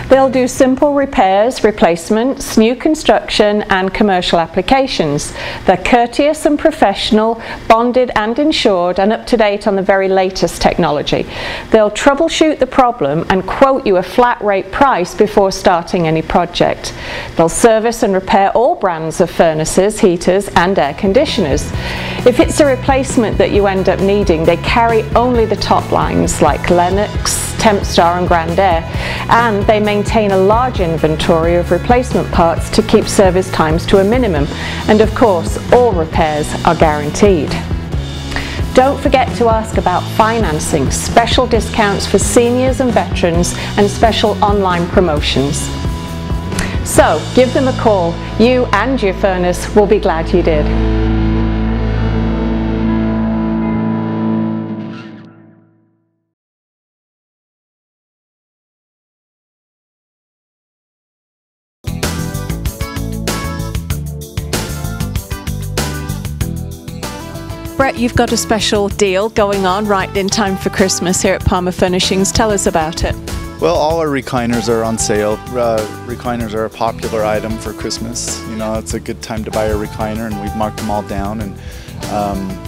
Speaker 12: They'll do simple repairs, replacements, new construction and commercial applications. They're courteous and professional, bonded and insured and up to date on the very latest technology. They'll troubleshoot the problem and quote you a flat rate price before starting any project. They'll service and repair all brands of furnaces, heaters and air conditioners. If it's a replacement that you end up needing, they carry only the top lines like Lennox, Tempstar and Grand Air, and they maintain a large inventory of replacement parts to keep service times to a minimum, and of course all repairs are guaranteed. Don't forget to ask about financing, special discounts for seniors and veterans and special online promotions. So give them a call. You and your furnace will be glad you did. Brett, you've got a special deal going on right in time for Christmas here at Palmer Furnishings. Tell us about it.
Speaker 3: Well, all our recliners are on sale. Recliners are a popular item for Christmas. You know, it's a good time to buy a recliner, and we've marked them all down. And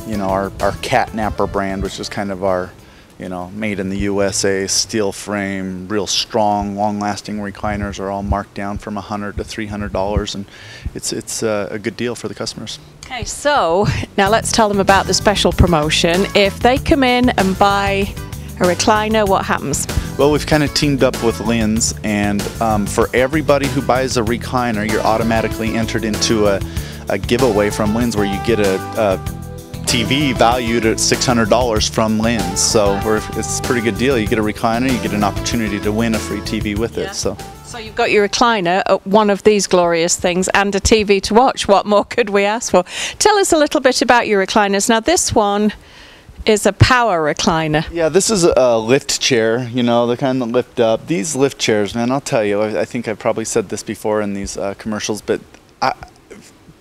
Speaker 3: you know, our Cat Napper brand, which is kind of our, you know, made in the USA, steel frame, real strong, long-lasting recliners are all marked down from $100 to $300, and it's a good deal for the customers.
Speaker 12: Okay, so now let's tell them about the special promotion. If they come in and buy a recliner, what happens?
Speaker 3: Well, we've kind of teamed up with Lynn's, and for everybody who buys a recliner, you're automatically entered into a giveaway from Lynn's where you get a TV valued at $600 from Lynn's. So it's a pretty good deal. You get a recliner, you get an opportunity to win a free TV with it. So
Speaker 12: you've got your recliner, one of these glorious things, and a TV to watch. What more could we ask for? Tell us a little bit about your recliners. Now this one is a power recliner.
Speaker 3: Yeah, this is a lift chair, you know, the kind that lift up. These lift chairs, man, I'll tell you, I think I've probably said this before in these commercials, but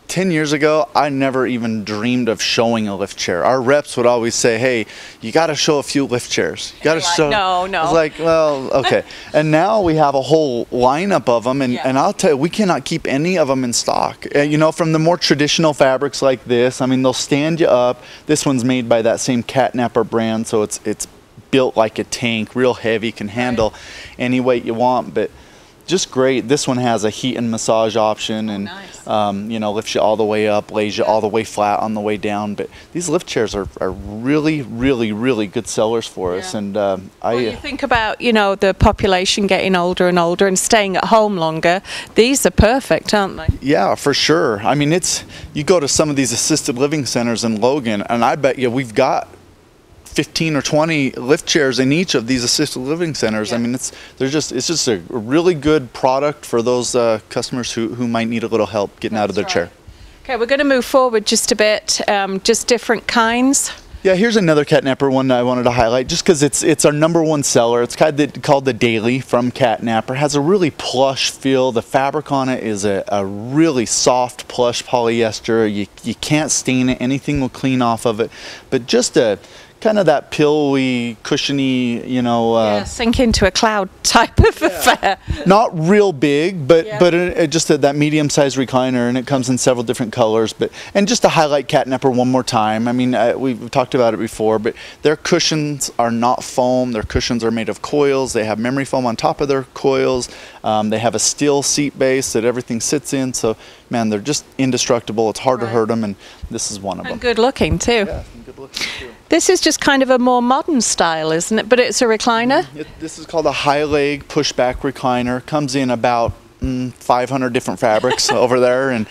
Speaker 3: 10 years ago, I never even dreamed of showing a lift chair. Our reps would always say, hey, you got to show a few lift chairs. You got to show.
Speaker 12: No, no.
Speaker 3: I was like, well, okay. And now we have a whole lineup of them, and I'll tell you, we cannot keep any of them in stock. You know, from the more traditional fabrics like this, I mean, they'll stand you up. This one's made by that same Cat Napper brand, so it's built like a tank, real heavy, can handle any weight you want, but just great. This one has a heat and massage option, and you know, lifts you all the way up, lays you all the way flat on the way down. But these lift chairs are really, really, really good sellers for us. And well,
Speaker 12: you think about, you know, the population getting older and older and staying at home longer. These are perfect, aren't they?
Speaker 3: Yeah, for sure. I mean, you go to some of these assisted living centers in Logan, and I bet you we've got 15 or 20 lift chairs in each of these assisted living centers. I mean, it's just a really good product for those customers who might need a little help getting out of their chair.
Speaker 12: Okay, we're going to move forward just a bit, just different kinds.
Speaker 3: Yeah, here's another Cat Napper one that I wanted to highlight just because it's our #1 seller. It's called the Daily from Cat Napper. It has a really plush feel. The fabric on it is a really soft plush polyester. You can't stain it. Anything will clean off of it. But just a kind of that pillowy, cushiony, you know.
Speaker 12: Sink into a cloud type of affair.
Speaker 3: Not real big, but just that medium-sized recliner, and it comes in several different colors. And just to highlight Catnapper one more time, I mean, we've talked about it before, but their cushions are not foam. Their cushions are made of coils. They have memory foam on top of their coils. They have a steel seat base that everything sits in. So, man, they're just indestructible. It's hard to hurt them, and this is one of them.
Speaker 12: And good looking too.
Speaker 3: Yeah, good looking too.
Speaker 12: This is just kind of a more modern style, isn't it? But it's a recliner.
Speaker 3: This is called a high leg pushback recliner. Comes in about 500 different fabrics over there, and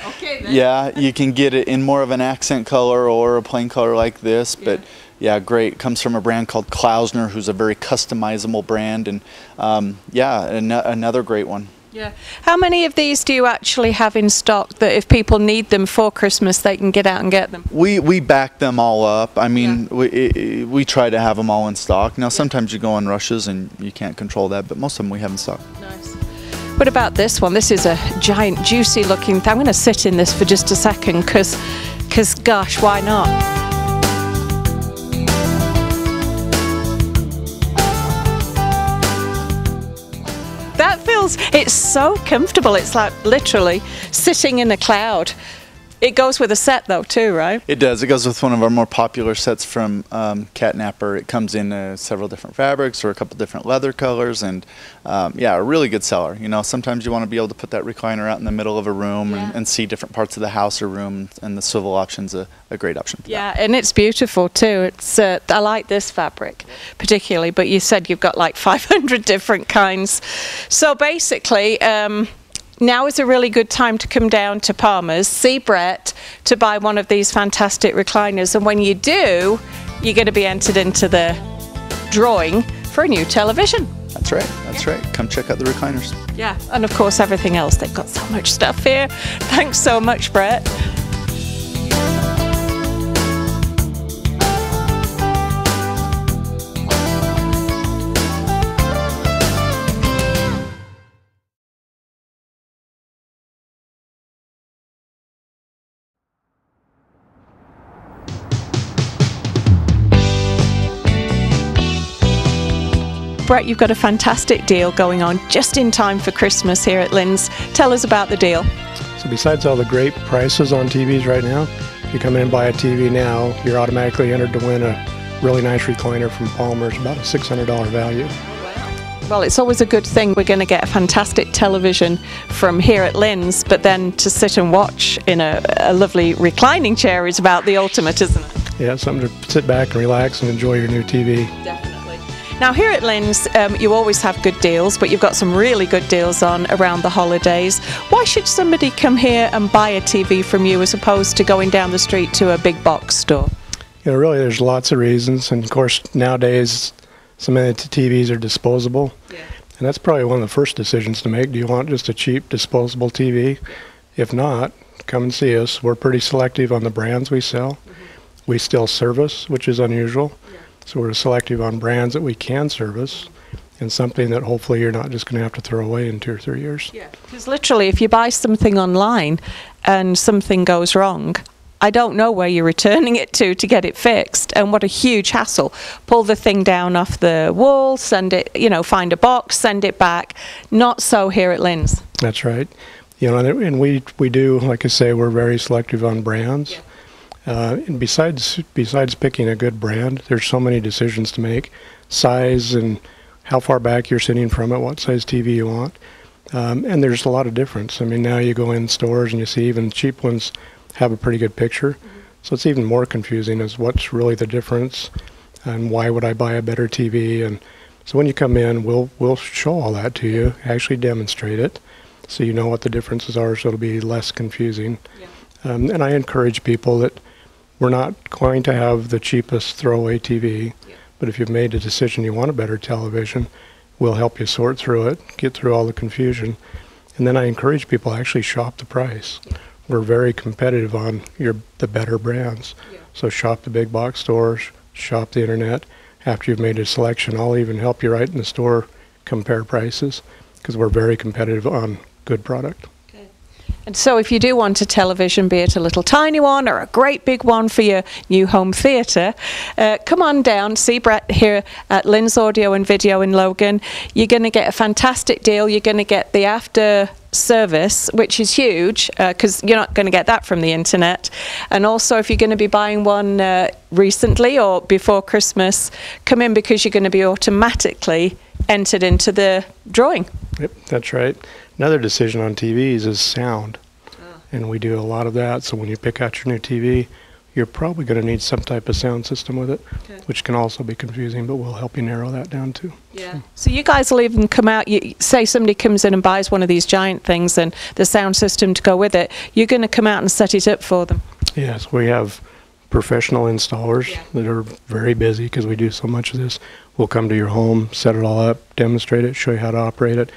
Speaker 3: yeah, you can get it in more of an accent color or a plain color like this. But yeah, great. Comes from a brand called Klausner, who's a very customizable brand, and yeah, another great one.
Speaker 12: Yeah. How many of these do you actually have in stock that if people need them for Christmas, they can get out and get them?
Speaker 3: We back them all up. I mean, we try to have them all in stock. Now, sometimes you go on rushes and you can't control that, but most of them we have in stock.
Speaker 12: Nice. What about this one? This is a giant, juicy looking thing. I'm going to sit in this for just a second because gosh, why not? That feels, it's so comfortable. It's like literally sitting in a cloud. It goes with a set though too, right?
Speaker 3: It does. It goes with one of our more popular sets from Catnapper. It comes in several different fabrics or a couple different leather colors, and yeah, a really good seller. You know, sometimes you want to be able to put that recliner out in the middle of a room and see different parts of the house or room, and the swivel option's a great option for
Speaker 12: that. And it's beautiful too. It's I like this fabric particularly, but you said you've got like 500 different kinds. So basically, now is a really good time to come down to Palmer's, see Brett, to buy one of these fantastic recliners. And when you do, you're going to be entered into the drawing for a new television.
Speaker 3: That's right. That's right. Come check out the recliners.
Speaker 12: Yeah, and of course everything else. They've got so much stuff here. Thanks so much, Brett. Brett, you've got a fantastic deal going on just in time for Christmas here at Lynn's. Tell us about the deal.
Speaker 16: So besides all the great prices on TVs right now, if you come in and buy a TV now, you're automatically entered to win a really nice recliner from Palmer's, about a $600 value.
Speaker 12: Well, it's always a good thing. We're going to get a fantastic television from here at Lynn's, but then to sit and watch in a lovely reclining chair is about the ultimate, isn't it?
Speaker 16: Yeah, something to sit back and relax and enjoy your new TV.
Speaker 12: Definitely. Now here at Lynn's, you always have good deals, but you've got some really good deals on around the holidays. Why should somebody come here and buy a TV from you as opposed to going down the street to a big box store?
Speaker 16: You know, really there's lots of reasons, and of course nowadays some of the TVs are disposable. Yeah. And that's probably one of the first decisions to make. Do you want just a cheap disposable TV? If not, come and see us. We're pretty selective on the brands we sell. We still service, which is unusual. So we're selective on brands that we can service, and something that hopefully you're not just going to have to throw away in 2 or 3 years.
Speaker 12: Yeah, because literally if you buy something online and something goes wrong, I don't know where you're returning it to get it fixed, and what a huge hassle. Pull the thing down off the wall, send it, you know, find a box, send it back. Not so here at Lynn's.
Speaker 16: That's right. You know, and we do, like I say, we're very selective on brands. Yeah. And besides picking a good brand, there's so many decisions to make. Size and how far back you're sitting from it, what size TV you want. And there's a lot of difference. I mean, now you go in stores and you see even cheap ones have a pretty good picture. So it's even more confusing as what's really the difference and why would I buy a better TV. And so when you come in, we'll show all that to you, actually demonstrate it, so you know what the differences are, so it'll be less confusing. Yeah. And I encourage people that we're not going to have the cheapest throwaway TV, but if you've made a decision you want a better television, we'll help you sort through it, get through all the confusion. And then I encourage people to actually shop the price. Yeah. We're very competitive on the better brands. Yeah. So shop the big box stores, shop the internet. After you've made a selection, I'll even help you right in the store compare prices, because we're very competitive on good product.
Speaker 12: And so if you do want a television, be it a little tiny one or a great big one for your new home theatre, come on down, see Brett here at Lynn's Audio and Video in Logan. You're going to get a fantastic deal. You're going to get the after service, which is huge, because you're not going to get that from the internet. And also, if you're going to be buying one recently or before Christmas, come in, because you're going to be automatically entered into the drawing.
Speaker 16: Yep, that's right. Another decision on TVs is sound, and we do a lot of that. So when you pick out your new TV, you're probably going to need some type of sound system with it, which can also be confusing, but we'll help you narrow that down too.
Speaker 12: Yeah. So you guys will even come out, say somebody comes in and buys one of these giant things and the sound system to go with it, you're going to come out and set it up for them?
Speaker 16: Yes, we have professional installers that are very busy because we do so much of this. We'll come to your home, set it all up, demonstrate it, show you how to operate it.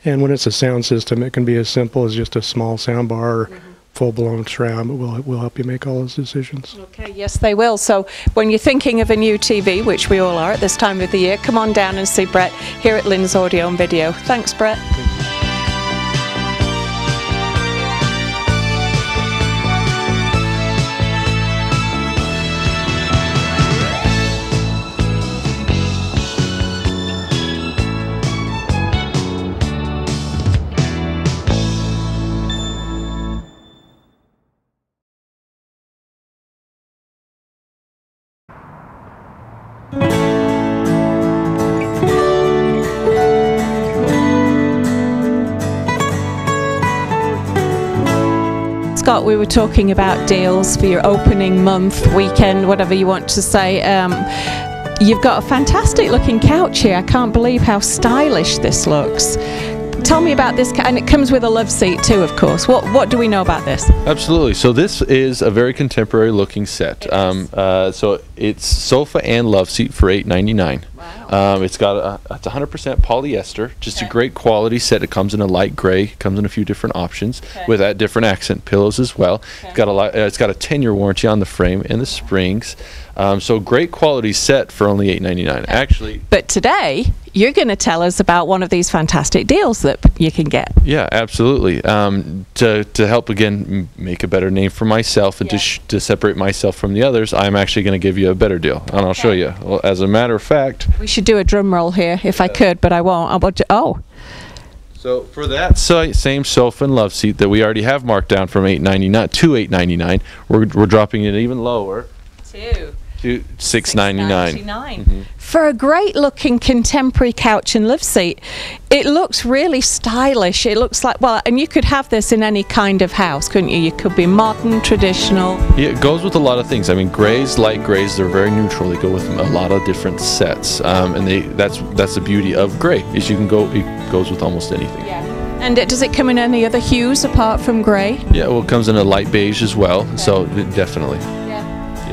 Speaker 16: And when it's a sound system, it can be as simple as just a small sound bar or full-blown surround, but we'll help you make all those decisions.
Speaker 12: Okay, yes they will. So when you're thinking of a new TV, which we all are at this time of the year, come on down and see Brett here at Lynn's Audio and Video. Thanks, Brett. Scott, we were talking about deals for your opening month, weekend, whatever you want to say. You've got a fantastic looking couch here. I can't believe how stylish this looks. Tell me about this, and it comes with a love seat too, of course. What do we know about this?
Speaker 2: Absolutely. So this is a very contemporary looking set. So it's sofa and love seat for $8.99. Wow. It's 100% polyester, just a great quality set. It comes in a light gray, comes in a few different options with that different accent pillows as well. It's got a 10-year warranty on the frame and the springs. So great quality set for only $8.99. Actually,
Speaker 12: but today you're going to tell us about one of these fantastic deals that you can get.
Speaker 2: Yeah, absolutely. To help again make a better name for myself and to separate myself from the others, I'm actually going to give you a better deal, and I'll show you. Well, as a matter of fact,
Speaker 12: we should do a drum roll here if I could, but I won't.
Speaker 2: So for that same sofa and love seat that we already have marked down from $8.99 to $8.99, we're dropping it even lower to $6.99.
Speaker 12: For a great looking contemporary couch and love seat, it looks really stylish. It looks like, well, and you could have this in any kind of house, couldn't you? You could be modern, traditional.
Speaker 2: Yeah, it goes with a lot of things. I mean, grays, light grays, they're very neutral. They go with a lot of different sets, and that's the beauty of gray, is it goes with almost anything.
Speaker 12: Yeah. And does it come in any other hues apart from gray?
Speaker 2: Yeah, well, it comes in a light beige as well, so definitely.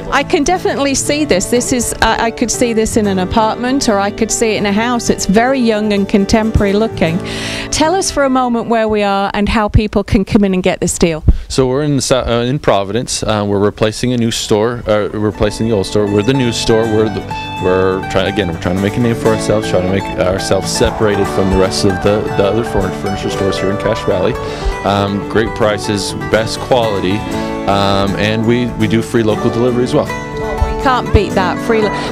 Speaker 12: I can definitely see this. This is, I could see this in an apartment, or I could see it in a house. It's very young and contemporary looking. Tell us for a moment where we are and how people can come in and get this deal.
Speaker 2: So we're in Providence. We're replacing a new store, replacing the old store. We're the new store. We're trying to make a name for ourselves, trying to make ourselves separated from the rest of the other furniture stores here in Cache Valley. Great prices, best quality. And we do free local delivery as well.
Speaker 12: You can't beat that.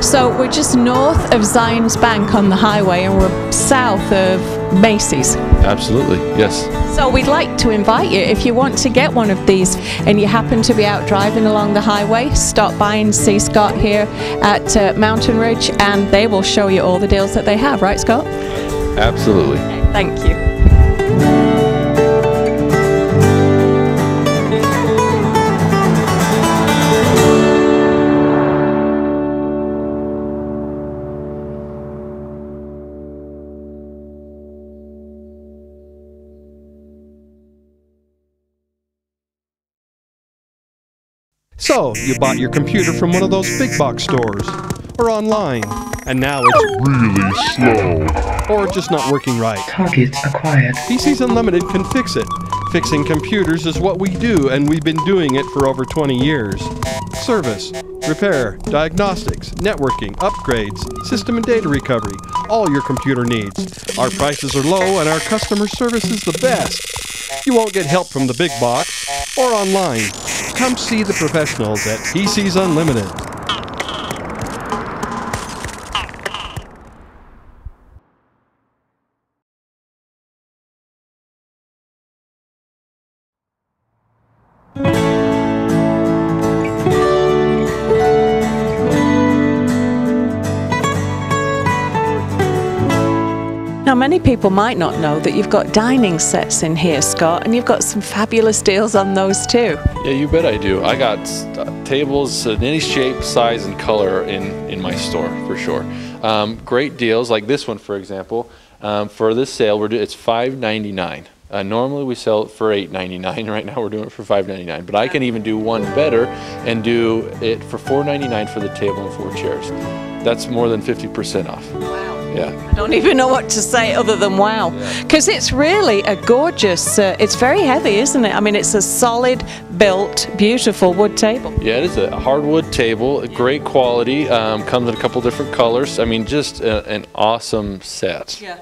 Speaker 12: So we're just north of Zions Bank on the highway, and we're south of Macy's.
Speaker 2: Absolutely, yes.
Speaker 12: So we'd like to invite you, if you want to get one of these and you happen to be out driving along the highway, stop by and see Scott here at Mountain Ridge, and they will show you all the deals that they have. Right, Scott?
Speaker 2: Absolutely.
Speaker 12: Thank you.
Speaker 22: So, you bought your computer from one of those big box stores, or online, and now it's really slow, or just not working right.
Speaker 23: Target acquired.
Speaker 22: PCs Unlimited can fix it. Fixing computers is what we do, and we've been doing it for over 20 years. Service, repair, diagnostics, networking, upgrades, system and data recovery, all your computer needs. Our prices are low and our customer service is the best. You won't get help from the big box or online. Come see the professionals at PCs Unlimited.
Speaker 12: Now, many people might not know that you've got dining sets in here, Scott, and you've got some fabulous deals on those too.
Speaker 2: Yeah, you bet I do. I got tables in any shape, size, and color in my store, for sure. Great deals, like this one, for example. For this sale, it's $5.99. Normally we sell it for $8.99. Right now we're doing it for $5.99. But I can even do one better and do it for $4.99 for the table and 4 chairs. That's more than 50% off.
Speaker 12: Wow.
Speaker 2: Yeah.
Speaker 12: I don't even know what to say other than wow. Because it's really a gorgeous, it's very heavy, isn't it? I mean, it's a solid built, beautiful wood table.
Speaker 2: Yeah, it is a hardwood table, great quality, comes in a couple different colors. I mean, just an awesome set.
Speaker 12: Yeah.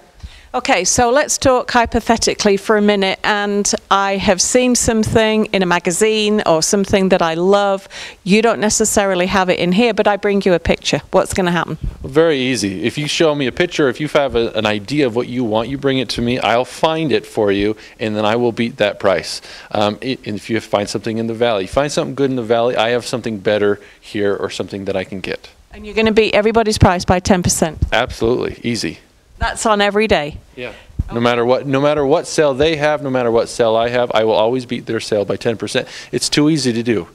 Speaker 12: Okay, so let's talk hypothetically for a minute, and I have seen something in a magazine or something that I love. You don't necessarily have it in here, but I bring you a picture. What's going to happen? Very
Speaker 2: easy. If you show me a picture, if you have an idea of what you want, you bring it to me, I'll find it for you, and then I will beat that price. And if you find something in the valley, find something good in the valley, I have something better here or something that I can get.
Speaker 12: And you're going to beat everybody's price by 10%?
Speaker 2: Absolutely, easy.
Speaker 12: That's on every day?
Speaker 2: Yeah. Okay. No matter what sale they have, no matter what sale I have, I will always beat their sale by 10%. It's too easy to do.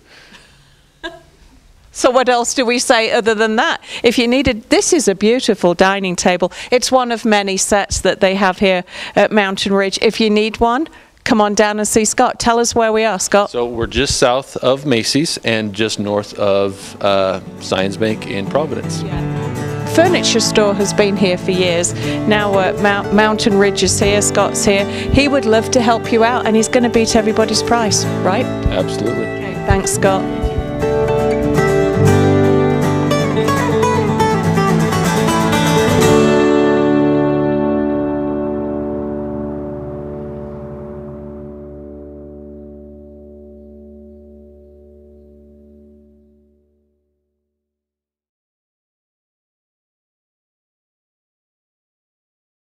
Speaker 12: So what else do we say other than that? If you needed, this is a beautiful dining table. It's one of many sets that they have here at Mountain Ridge. If you need one, come on down and see Scott. Tell us where we are, Scott.
Speaker 2: So we're just south of Macy's and just north of Science Bank in Providence.
Speaker 12: Yeah. Furniture store has been here for years. Now Mountain Ridge is here, Scott's here. He would love to help you out, and he's going to beat everybody's price, right?
Speaker 2: Absolutely.
Speaker 12: Okay, thanks, Scott.